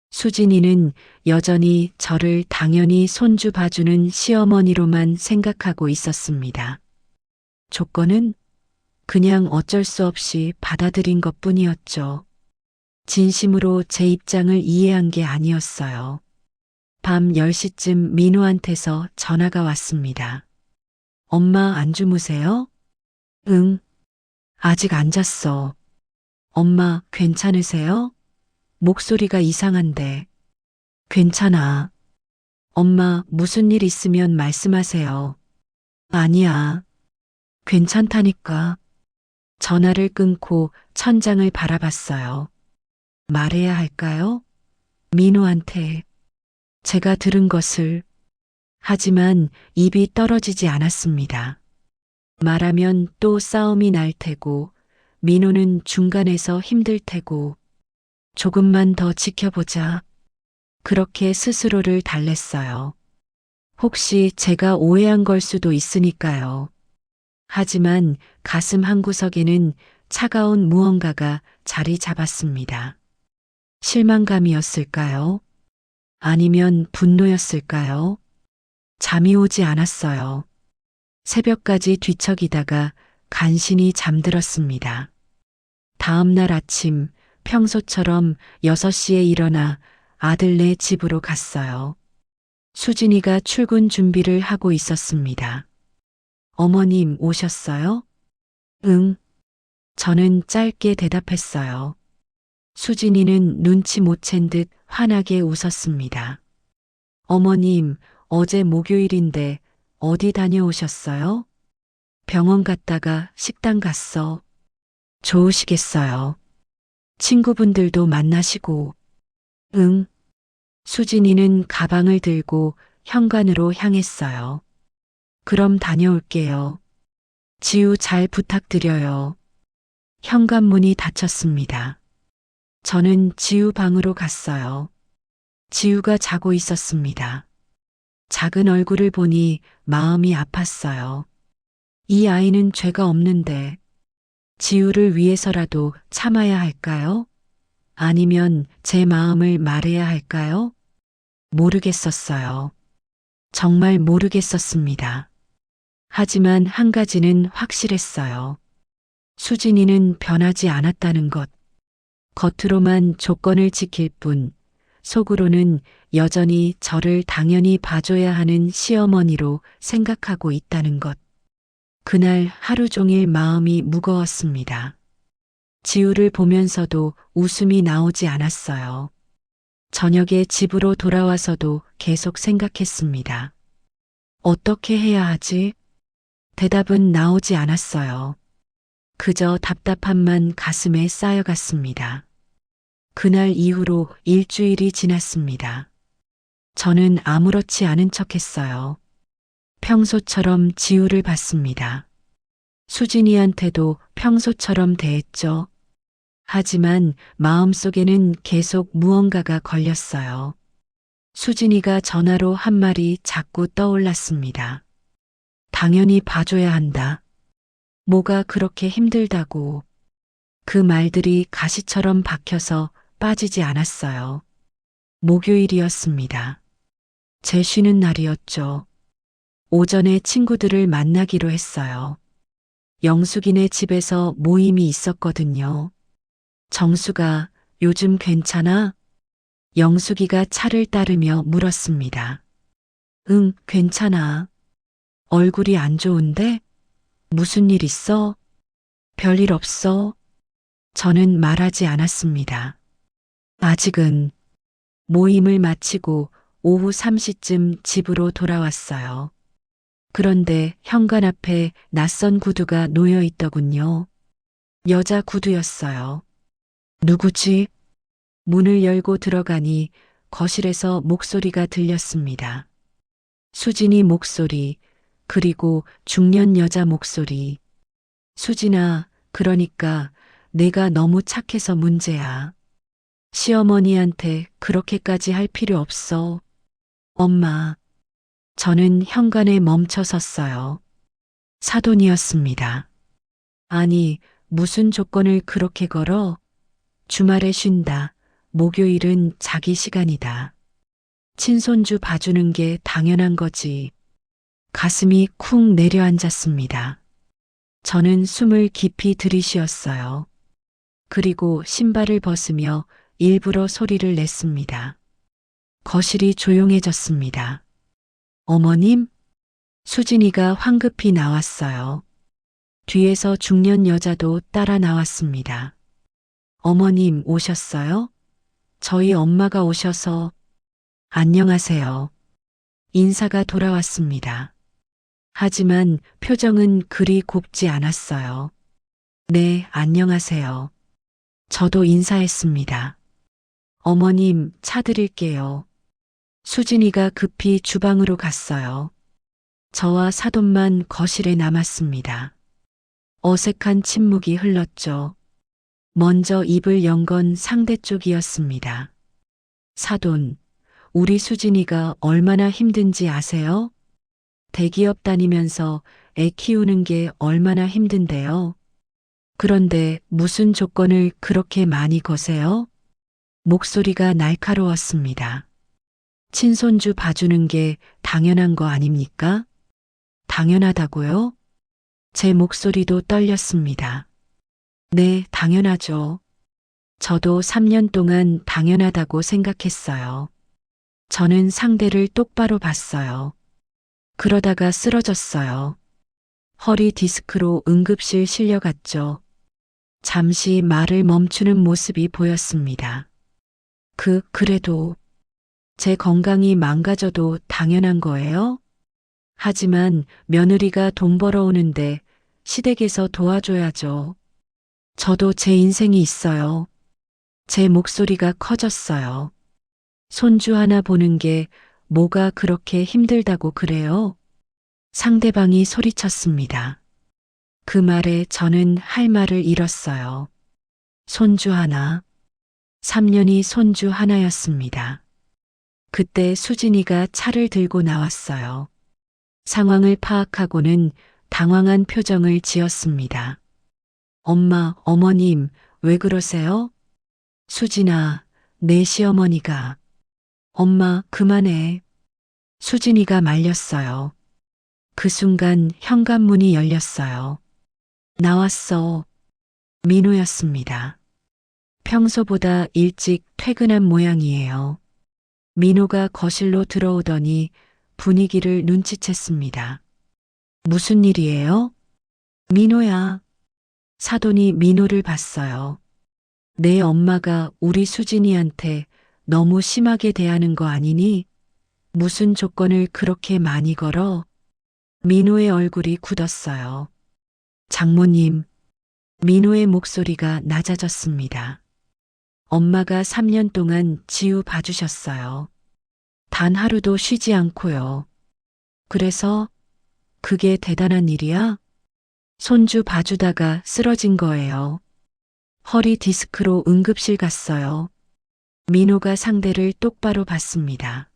수진이는 여전히 저를 당연히 손주 봐주는 시어머니로만 생각하고 있었습니다. 조건은 그냥 어쩔 수 없이 받아들인 것 뿐이었죠. 진심으로 제 입장을 이해한 게 아니었어요. 밤 10시쯤 민호한테서 전화가 왔습니다. 엄마 안 주무세요? 응. 아직 안 잤어. 엄마 괜찮으세요? 목소리가 이상한데. 괜찮아. 엄마 무슨 일 있으면 말씀하세요. 아니야. 괜찮다니까. 전화를 끊고 천장을 바라봤어요. 말해야 할까요? 민호한테 제가 들은 것을. 하지만 입이 떨어지지 않았습니다. 말하면 또 싸움이 날 테고 민호는 중간에서 힘들 테고 조금만 더 지켜보자. 그렇게 스스로를 달랬어요. 혹시 제가 오해한 걸 수도 있으니까요. 하지만 가슴 한구석에는 차가운 무언가가 자리 잡았습니다. 실망감이었을까요? 아니면 분노였을까요? 잠이 오지 않았어요. 새벽까지 뒤척이다가 간신히 잠들었습니다. 다음 날 아침 평소처럼 6시에 일어나 아들네 집으로 갔어요. 수진이가 출근 준비를 하고 있었습니다. 어머님 오셨어요? 응. 저는 짧게 대답했어요. 수진이는 눈치 못 챈 듯 환하게 웃었습니다. 어머님, 어제 목요일인데 어디 다녀오셨어요? 병원 갔다가 식당 갔어. 좋으시겠어요. 친구분들도 만나시고. 응. 수진이는 가방을 들고 현관으로 향했어요. 그럼 다녀올게요. 지우 잘 부탁드려요. 현관문이 닫혔습니다. 저는 지우 방으로 갔어요. 지우가 자고 있었습니다. 작은 얼굴을 보니 마음이 아팠어요. 이 아이는 죄가 없는데 지우를 위해서라도 참아야 할까요? 아니면 제 마음을 말해야 할까요? 모르겠었어요. 정말 모르겠었습니다. 하지만 한 가지는 확실했어요. 수진이는 변하지 않았다는 것. 겉으로만 조건을 지킬 뿐, 속으로는 여전히 저를 당연히 봐줘야 하는 시어머니로 생각하고 있다는 것. 그날 하루 종일 마음이 무거웠습니다. 지우를 보면서도 웃음이 나오지 않았어요. 저녁에 집으로 돌아와서도 계속 생각했습니다. 어떻게 해야 하지? 대답은 나오지 않았어요. 그저 답답함만 가슴에 쌓여갔습니다. 그날 이후로 일주일이 지났습니다. 저는 아무렇지 않은 척 했어요. 평소처럼 지우를 봤습니다. 수진이한테도 평소처럼 대했죠. 하지만 마음속에는 계속 무언가가 걸렸어요. 수진이가 전화로 한 말이 자꾸 떠올랐습니다. 당연히 봐줘야 한다. 뭐가 그렇게 힘들다고. 그 말들이 가시처럼 박혀서 빠지지 않았어요. 목요일이었습니다. 제 쉬는 날이었죠. 오전에 친구들을 만나기로 했어요. 영숙이네 집에서 모임이 있었거든요. 정수가 요즘 괜찮아? 영숙이가 차를 따르며 물었습니다. 응, 괜찮아. 얼굴이 안 좋은데? 무슨 일 있어? 별일 없어? 저는 말하지 않았습니다. 아직은. 모임을 마치고 오후 3시쯤 집으로 돌아왔어요. 그런데 현관 앞에 낯선 구두가 놓여 있더군요. 여자 구두였어요. 누구지? 문을 열고 들어가니 거실에서 목소리가 들렸습니다. 수진이 목소리, 그리고 중년 여자 목소리. 수진아, 그러니까 내가 너무 착해서 문제야. 시어머니한테 그렇게까지 할 필요 없어. 엄마. 저는 현관에 멈춰 섰어요. 사돈이었습니다. 아니, 무슨 조건을 그렇게 걸어? 주말에 쉰다. 목요일은 자기 시간이다. 친손주 봐주는 게 당연한 거지. 가슴이 쿵 내려앉았습니다. 저는 숨을 깊이 들이쉬었어요. 그리고 신발을 벗으며 일부러 소리를 냈습니다. 거실이 조용해졌습니다. 어머님? 수진이가 황급히 나왔어요. 뒤에서 중년 여자도 따라 나왔습니다. 어머님 오셨어요? 저희 엄마가 오셔서. 안녕하세요. 인사가 돌아왔습니다. 하지만 표정은 그리 곱지 않았어요. 네, 안녕하세요. 저도 인사했습니다. 어머님, 차 드릴게요. 수진이가 급히 주방으로 갔어요. 저와 사돈만 거실에 남았습니다. 어색한 침묵이 흘렀죠. 먼저 입을 연 건 상대 쪽이었습니다. 사돈, 우리 수진이가 얼마나 힘든지 아세요? 대기업 다니면서 애 키우는 게 얼마나 힘든데요. 그런데 무슨 조건을 그렇게 많이 거세요? 목소리가 날카로웠습니다. 친손주 봐주는 게 당연한 거 아닙니까? 당연하다고요? 제 목소리도 떨렸습니다. 네, 당연하죠. 저도 3년 동안 당연하다고 생각했어요. 저는 상대를 똑바로 봤어요. 그러다가 쓰러졌어요. 허리 디스크로 응급실 실려갔죠. 잠시 말을 멈추는 모습이 보였습니다. 그래도 제 건강이 망가져도 당연한 거예요? 하지만 며느리가 돈 벌어오는데 시댁에서 도와줘야죠. 저도 제 인생이 있어요. 제 목소리가 커졌어요. 손주 하나 보는 게 뭐가 그렇게 힘들다고 그래요? 상대방이 소리쳤습니다. 그 말에 저는 할 말을 잃었어요. 손주 하나. 3년이 손주 하나였습니다. 그때 수진이가 차를 들고 나왔어요. 상황을 파악하고는 당황한 표정을 지었습니다. 엄마, 어머님, 왜 그러세요? 수진아, 내 시어머니가. 엄마, 그만해. 수진이가 말렸어요. 그 순간 현관문이 열렸어요. 나왔어. 민호였습니다. 평소보다 일찍 퇴근한 모양이에요. 민호가 거실로 들어오더니 분위기를 눈치챘습니다. 무슨 일이에요? 민호야. 사돈이 민호를 봤어요. 내 엄마가 우리 수진이한테 너무 심하게 대하는 거 아니니? 무슨 조건을 그렇게 많이 걸어? 민호의 얼굴이 굳었어요. 장모님, 민호의 목소리가 낮아졌습니다. 엄마가 3년 동안 지우 봐주셨어요. 단 하루도 쉬지 않고요. 그래서 그게 대단한 일이야? 손주 봐주다가 쓰러진 거예요. 허리 디스크로 응급실 갔어요. 민호가 상대를 똑바로 봤습니다.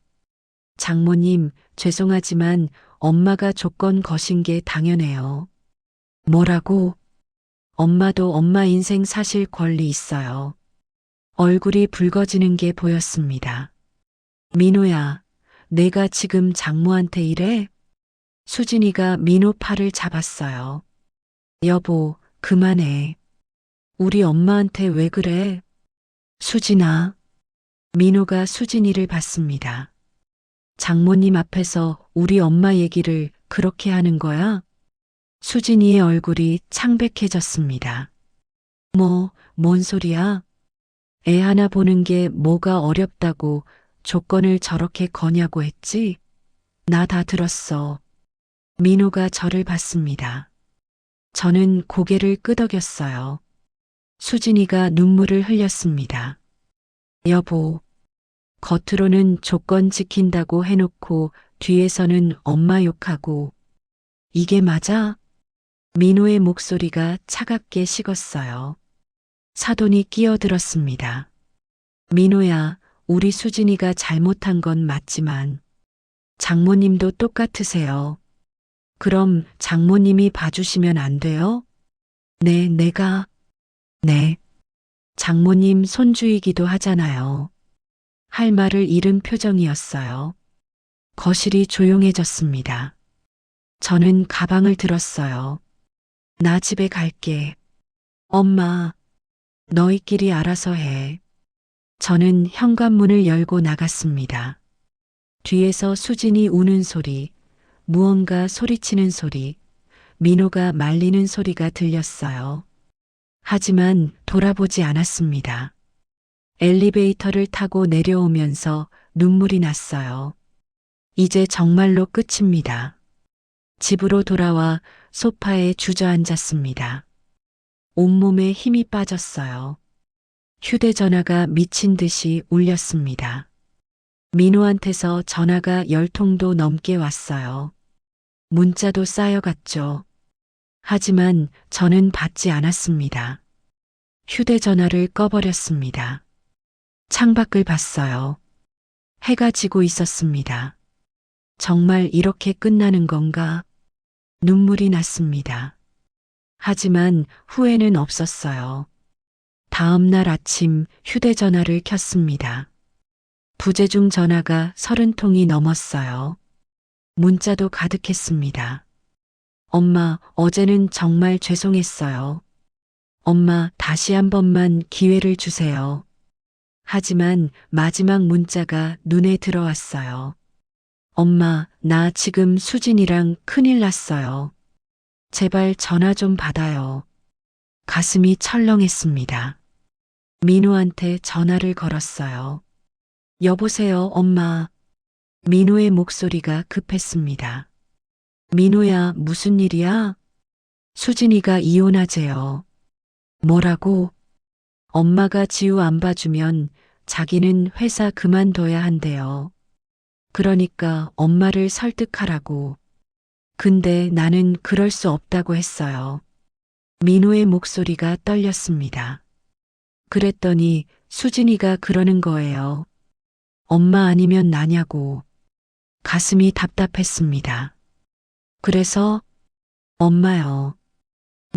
장모님, 죄송하지만 엄마가 조건 거신 게 당연해요. 뭐라고? 엄마도 엄마 인생 사실 권리 있어요. 얼굴이 붉어지는 게 보였습니다. 민호야, 내가 지금 장모한테 이래? 수진이가 민호 팔을 잡았어요. 여보, 그만해. 우리 엄마한테 왜 그래? 수진아. 민호가 수진이를 봤습니다. 장모님 앞에서 우리 엄마 얘기를 그렇게 하는 거야? 수진이의 얼굴이 창백해졌습니다. 뭔 소리야? 애 하나 보는 게 뭐가 어렵다고 조건을 저렇게 거냐고 했지? 나 다 들었어. 민호가 저를 봤습니다. 저는 고개를 끄덕였어요. 수진이가 눈물을 흘렸습니다. 여보, 겉으로는 조건 지킨다고 해놓고 뒤에서는 엄마 욕하고. 이게 맞아? 민호의 목소리가 차갑게 식었어요. 사돈이 끼어들었습니다. 민호야, 우리 수진이가 잘못한 건 맞지만 장모님도 똑같으세요. 그럼 장모님이 봐주시면 안 돼요? 네, 네. 장모님 손주이기도 하잖아요. 할 말을 잃은 표정이었어요. 거실이 조용해졌습니다. 저는 가방을 들었어요. 나 집에 갈게. 엄마, 너희끼리 알아서 해. 저는 현관문을 열고 나갔습니다. 뒤에서 수진이 우는 소리, 무언가 소리치는 소리, 민호가 말리는 소리가 들렸어요. 하지만 돌아보지 않았습니다. 엘리베이터를 타고 내려오면서 눈물이 났어요. 이제 정말로 끝입니다. 집으로 돌아와 소파에 주저앉았습니다. 온몸에 힘이 빠졌어요. 휴대전화가 미친 듯이 울렸습니다. 민호한테서 전화가 10통도 넘게 왔어요. 문자도 쌓여갔죠. 하지만 저는 받지 않았습니다. 휴대전화를 꺼버렸습니다. 창밖을 봤어요. 해가 지고 있었습니다. 정말 이렇게 끝나는 건가? 눈물이 났습니다. 하지만 후회는 없었어요. 다음 날 아침 휴대전화를 켰습니다. 부재중 전화가 30통이 넘었어요. 문자도 가득했습니다. 엄마, 어제는 정말 죄송했어요. 엄마, 다시 한 번만 기회를 주세요. 하지만 마지막 문자가 눈에 들어왔어요. 엄마, 나 지금 수진이랑 큰일 났어요. 제발 전화 좀 받아요. 가슴이 철렁했습니다. 민호한테 전화를 걸었어요. 여보세요, 엄마. 민호의 목소리가 급했습니다. 민호야, 무슨 일이야? 수진이가 이혼하재요. 뭐라고? 엄마가 지우 안 봐주면 자기는 회사 그만둬야 한대요. 그러니까 엄마를 설득하라고. 근데 나는 그럴 수 없다고 했어요. 민호의 목소리가 떨렸습니다. 그랬더니 수진이가 그러는 거예요. 엄마 아니면 나냐고. 가슴이 답답했습니다. 그래서 엄마요.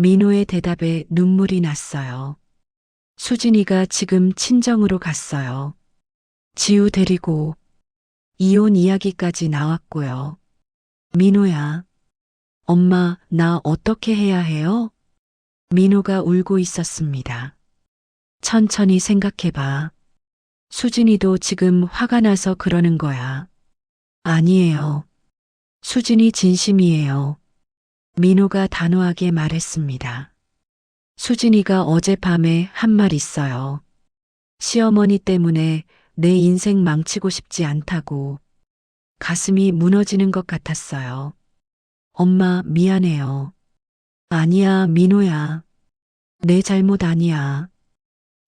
민호의 대답에 눈물이 났어요. 수진이가 지금 친정으로 갔어요. 지우 데리고 이혼 이야기까지 나왔고요. 민호야, 엄마, 나 어떻게 해야 해요? 민호가 울고 있었습니다. 천천히 생각해봐. 수진이도 지금 화가 나서 그러는 거야. 아니에요. 수진이 진심이에요. 민호가 단호하게 말했습니다. 수진이가 어젯밤에 한 말 있어요. 시어머니 때문에 내 인생 망치고 싶지 않다고. 가슴이 무너지는 것 같았어요. 엄마, 미안해요. 아니야, 민호야. 내 잘못 아니야.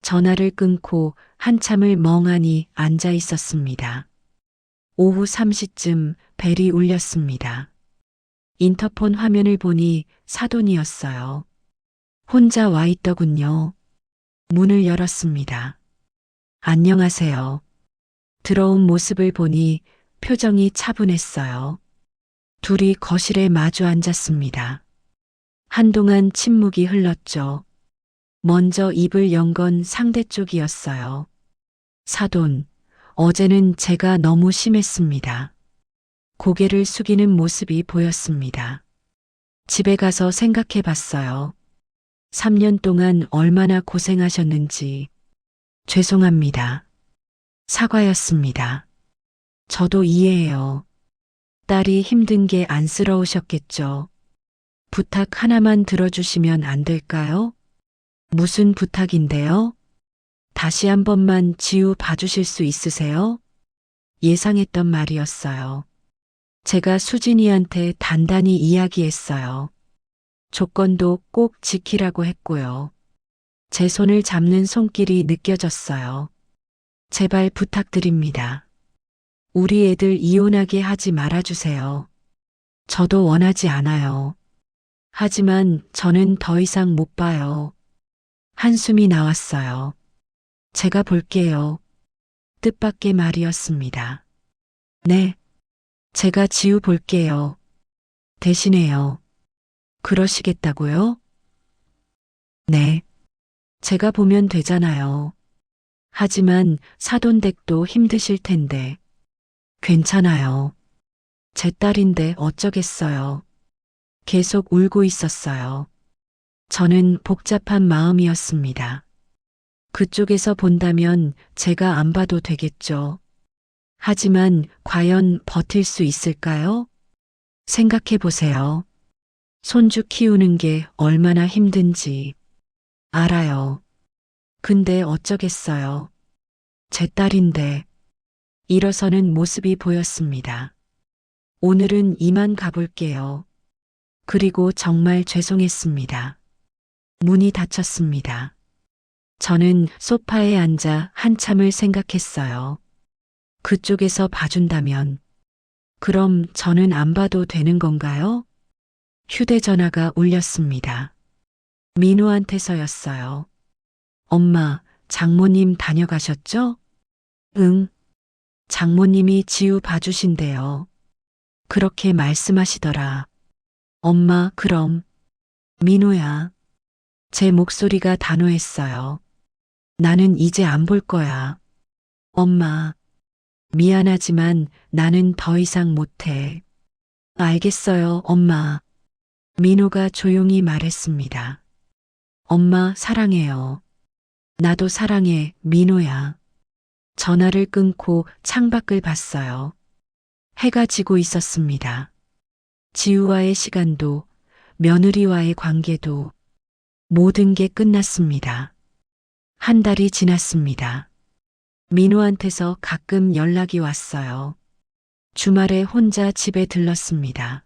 전화를 끊고 한참을 멍하니 앉아 있었습니다. 오후 3시쯤 벨이 울렸습니다. 인터폰 화면을 보니 사돈이었어요. 혼자 와 있더군요. 문을 열었습니다. 안녕하세요. 들어온 모습을 보니 표정이 차분했어요. 둘이 거실에 마주 앉았습니다. 한동안 침묵이 흘렀죠. 먼저 입을 연 건 상대 쪽이었어요. 사돈, 어제는 제가 너무 심했습니다. 고개를 숙이는 모습이 보였습니다. 집에 가서 생각해 봤어요. 3년 동안 얼마나 고생하셨는지. 죄송합니다. 사과였습니다. 저도 이해해요. 딸이 힘든 게 안쓰러우셨겠죠. 부탁 하나만 들어주시면 안 될까요? 무슨 부탁인데요? 다시 한 번만 지우 봐주실 수 있으세요? 예상했던 말이었어요. 제가 수진이한테 단단히 이야기했어요. 조건도 꼭 지키라고 했고요. 제 손을 잡는 손길이 느껴졌어요. 제발 부탁드립니다. 우리 애들 이혼하게 하지 말아주세요. 저도 원하지 않아요. 하지만 저는 더 이상 못 봐요. 한숨이 나왔어요. 제가 볼게요. 뜻밖의 말이었습니다. 네. 제가 지우 볼게요. 대신해요. 그러시겠다고요? 네. 제가 보면 되잖아요. 하지만 사돈 댁도 힘드실 텐데. 괜찮아요. 제 딸인데 어쩌겠어요. 계속 울고 있었어요. 저는 복잡한 마음이었습니다. 그쪽에서 본다면 제가 안 봐도 되겠죠. 하지만 과연 버틸 수 있을까요? 생각해 보세요. 손주 키우는 게 얼마나 힘든지. 알아요. 근데 어쩌겠어요. 제 딸인데. 일어서는 모습이 보였습니다. 오늘은 이만 가볼게요. 그리고 정말 죄송했습니다. 문이 닫혔습니다. 저는 소파에 앉아 한참을 생각했어요. 그쪽에서 봐준다면, 그럼 저는 안 봐도 되는 건가요? 휴대전화가 울렸습니다. 민호한테서였어요. 엄마, 장모님 다녀가셨죠? 응. 장모님이 지우 봐주신대요. 그렇게 말씀하시더라. 엄마, 그럼. 민호야. 제 목소리가 단호했어요. 나는 이제 안 볼 거야. 엄마. 미안하지만 나는 더 이상 못해. 알겠어요, 엄마. 민호가 조용히 말했습니다. 엄마, 사랑해요. 나도 사랑해, 민호야. 전화를 끊고 창밖을 봤어요. 해가 지고 있었습니다. 지우와의 시간도, 며느리와의 관계도, 모든 게 끝났습니다. 한 달이 지났습니다. 민호한테서 가끔 연락이 왔어요. 주말에 혼자 집에 들렀습니다.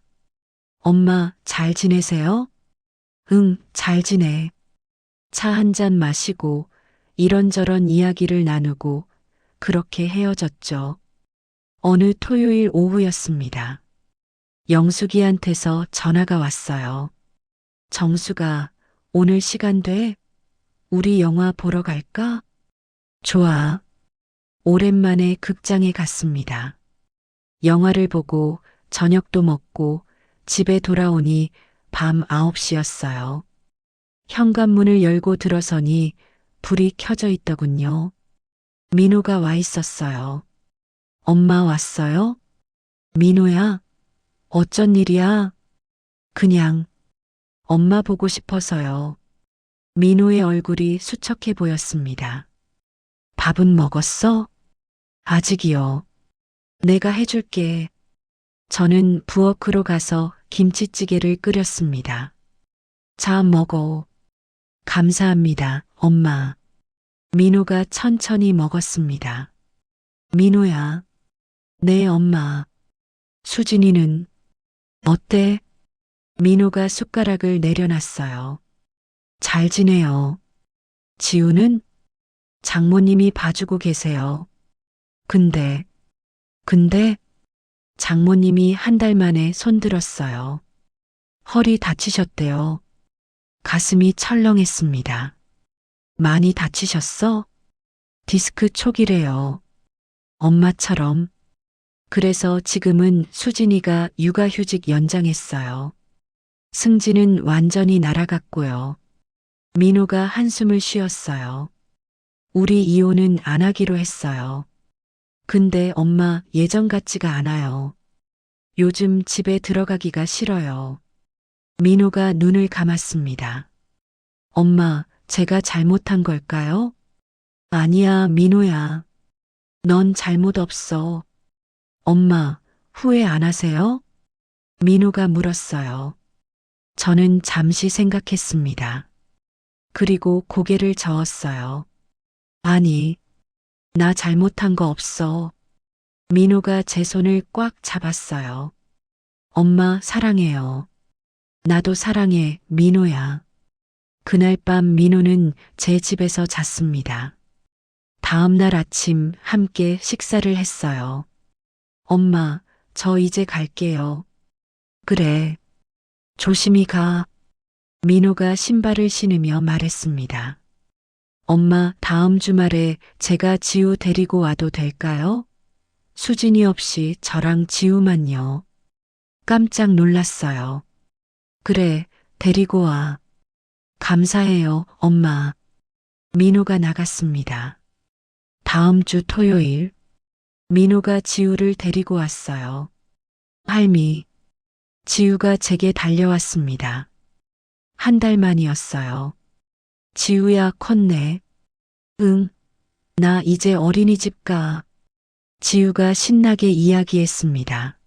엄마, 잘 지내세요? 응, 잘 지내. 차 한 잔 마시고 이런저런 이야기를 나누고 그렇게 헤어졌죠. 어느 토요일 오후였습니다. 영숙이한테서 전화가 왔어요. 정수가, 오늘 시간 돼? 우리 영화 보러 갈까? 좋아. 오랜만에 극장에 갔습니다. 영화를 보고 저녁도 먹고 집에 돌아오니 밤 9시였어요. 현관문을 열고 들어서니 불이 켜져 있더군요. 민호가 와 있었어요. 엄마 왔어요? 민호야, 어쩐 일이야? 그냥 엄마 보고 싶어서요. 민호의 얼굴이 수척해 보였습니다. 밥은 먹었어? 아직이요. 내가 해줄게. 저는 부엌으로 가서 김치찌개를 끓였습니다. 자, 먹어. 감사합니다, 엄마. 민호가 천천히 먹었습니다. 민호야. 네, 엄마. 수진이는 어때? 민호가 숟가락을 내려놨어요. 잘 지내요. 지우는 장모님이 봐주고 계세요. 근데 장모님이 한 달 만에 손들었어요. 허리 다치셨대요. 가슴이 철렁했습니다. 많이 다치셨어? 디스크 초기래요. 엄마처럼. 그래서 지금은 수진이가 육아휴직 연장했어요. 승진은 완전히 날아갔고요. 민호가 한숨을 쉬었어요. 우리 이혼은 안 하기로 했어요. 근데 엄마 예전 같지가 않아요. 요즘 집에 들어가기가 싫어요. 민호가 눈을 감았습니다. 엄마, 제가 잘못한 걸까요? 아니야, 민호야. 넌 잘못 없어. 엄마, 후회 안 하세요? 민호가 물었어요. 저는 잠시 생각했습니다. 그리고 고개를 저었어요. 아니, 나 잘못한 거 없어. 민호가 제 손을 꽉 잡았어요. 엄마 사랑해요. 나도 사랑해, 민호야. 그날 밤 민호는 제 집에서 잤습니다. 다음 날 아침 함께 식사를 했어요. 엄마, 저 이제 갈게요. 그래. 조심히 가. 민호가 신발을 신으며 말했습니다. 엄마, 다음 주말에 제가 지우 데리고 와도 될까요? 수진이 없이 저랑 지우만요. 깜짝 놀랐어요. 그래, 데리고 와. 감사해요, 엄마. 민호가 나갔습니다. 다음 주 토요일, 민호가 지우를 데리고 왔어요. 할미, 지우가 제게 달려왔습니다. 한 달 만이었어요. 지우야, 컸네. 응, 나 이제 어린이집 가. 지우가 신나게 이야기했습니다.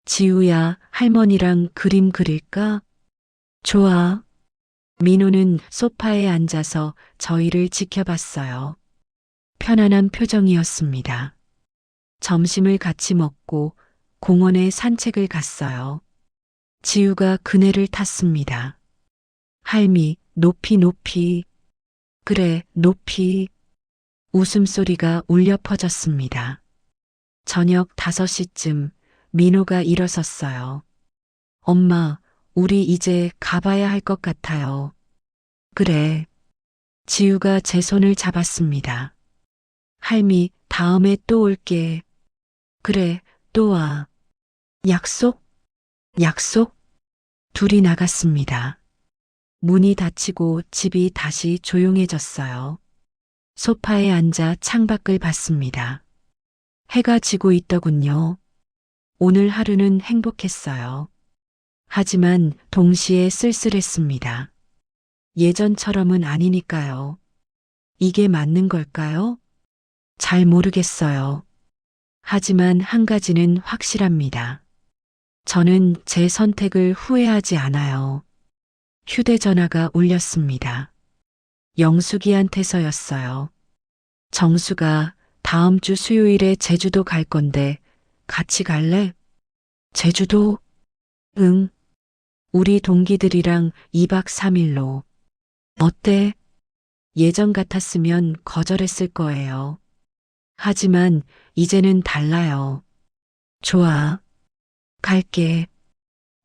지우야, 할머니랑 그림 그릴까? 좋아. 민호는 소파에 앉아서 저희를 지켜봤어요. 편안한 표정이었습니다. 점심을 같이 먹고 공원에 산책을 갔어요. 지우가 그네를 탔습니다. 할미, 높이 높이. 그래, 높이. 웃음소리가 울려 퍼졌습니다. 저녁 5시쯤 민호가 일어섰어요. 엄마, 우리 이제 가봐야 할 것 같아요. 그래. 지우가 제 손을 잡았습니다. 할미, 다음에 또 올게. 그래, 또 와. 약속? 약속? 둘이 나갔습니다. 문이 닫히고 집이 다시 조용해졌어요. 소파에 앉아 창밖을 봤습니다. 해가 지고 있더군요. 오늘 하루는 행복했어요. 하지만 동시에 쓸쓸했습니다. 예전처럼은 아니니까요. 이게 맞는 걸까요? 잘 모르겠어요. 하지만 한 가지는 확실합니다. 저는 제 선택을 후회하지 않아요. 휴대전화가 울렸습니다. 영숙이한테서였어요. 정수가 다음 주 수요일에 제주도 갈 건데 같이 갈래? 제주도? 응. 우리 동기들이랑 2박 3일로. 어때? 예전 같았으면 거절했을 거예요. 하지만 이제는 달라요. 좋아. 갈게.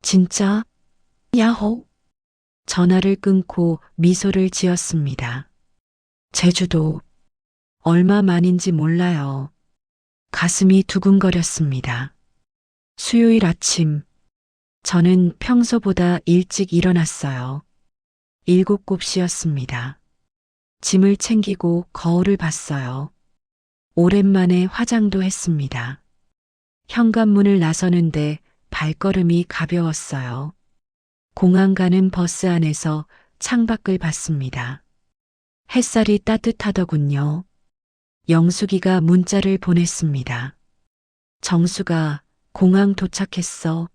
진짜? 야호. 전화를 끊고 미소를 지었습니다. 제주도. 얼마 만인지 몰라요. 가슴이 두근거렸습니다. 수요일 아침. 저는 평소보다 일찍 일어났어요. 7:00이었습니다. 짐을 챙기고 거울을 봤어요. 오랜만에 화장도 했습니다. 현관문을 나서는데 발걸음이 가벼웠어요. 공항 가는 버스 안에서 창밖을 봤습니다. 햇살이 따뜻하더군요. 영숙이가 문자를 보냈습니다. 정수가 공항 도착했어.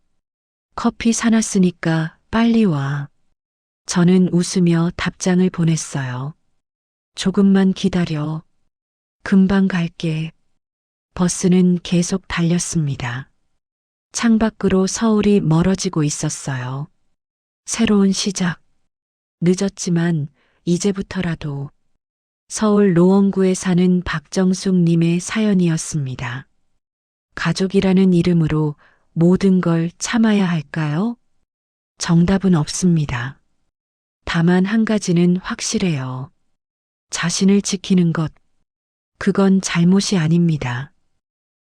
커피 사놨으니까 빨리 와. 저는 웃으며 답장을 보냈어요. 조금만 기다려. 금방 갈게. 버스는 계속 달렸습니다. 창밖으로 서울이 멀어지고 있었어요. 새로운 시작. 늦었지만 이제부터라도. 서울 노원구에 사는 박정숙 님의 사연이었습니다. 가족이라는 이름으로 모든 걸 참아야 할까요? 정답은 없습니다. 다만 한 가지는 확실해요. 자신을 지키는 것, 그건 잘못이 아닙니다.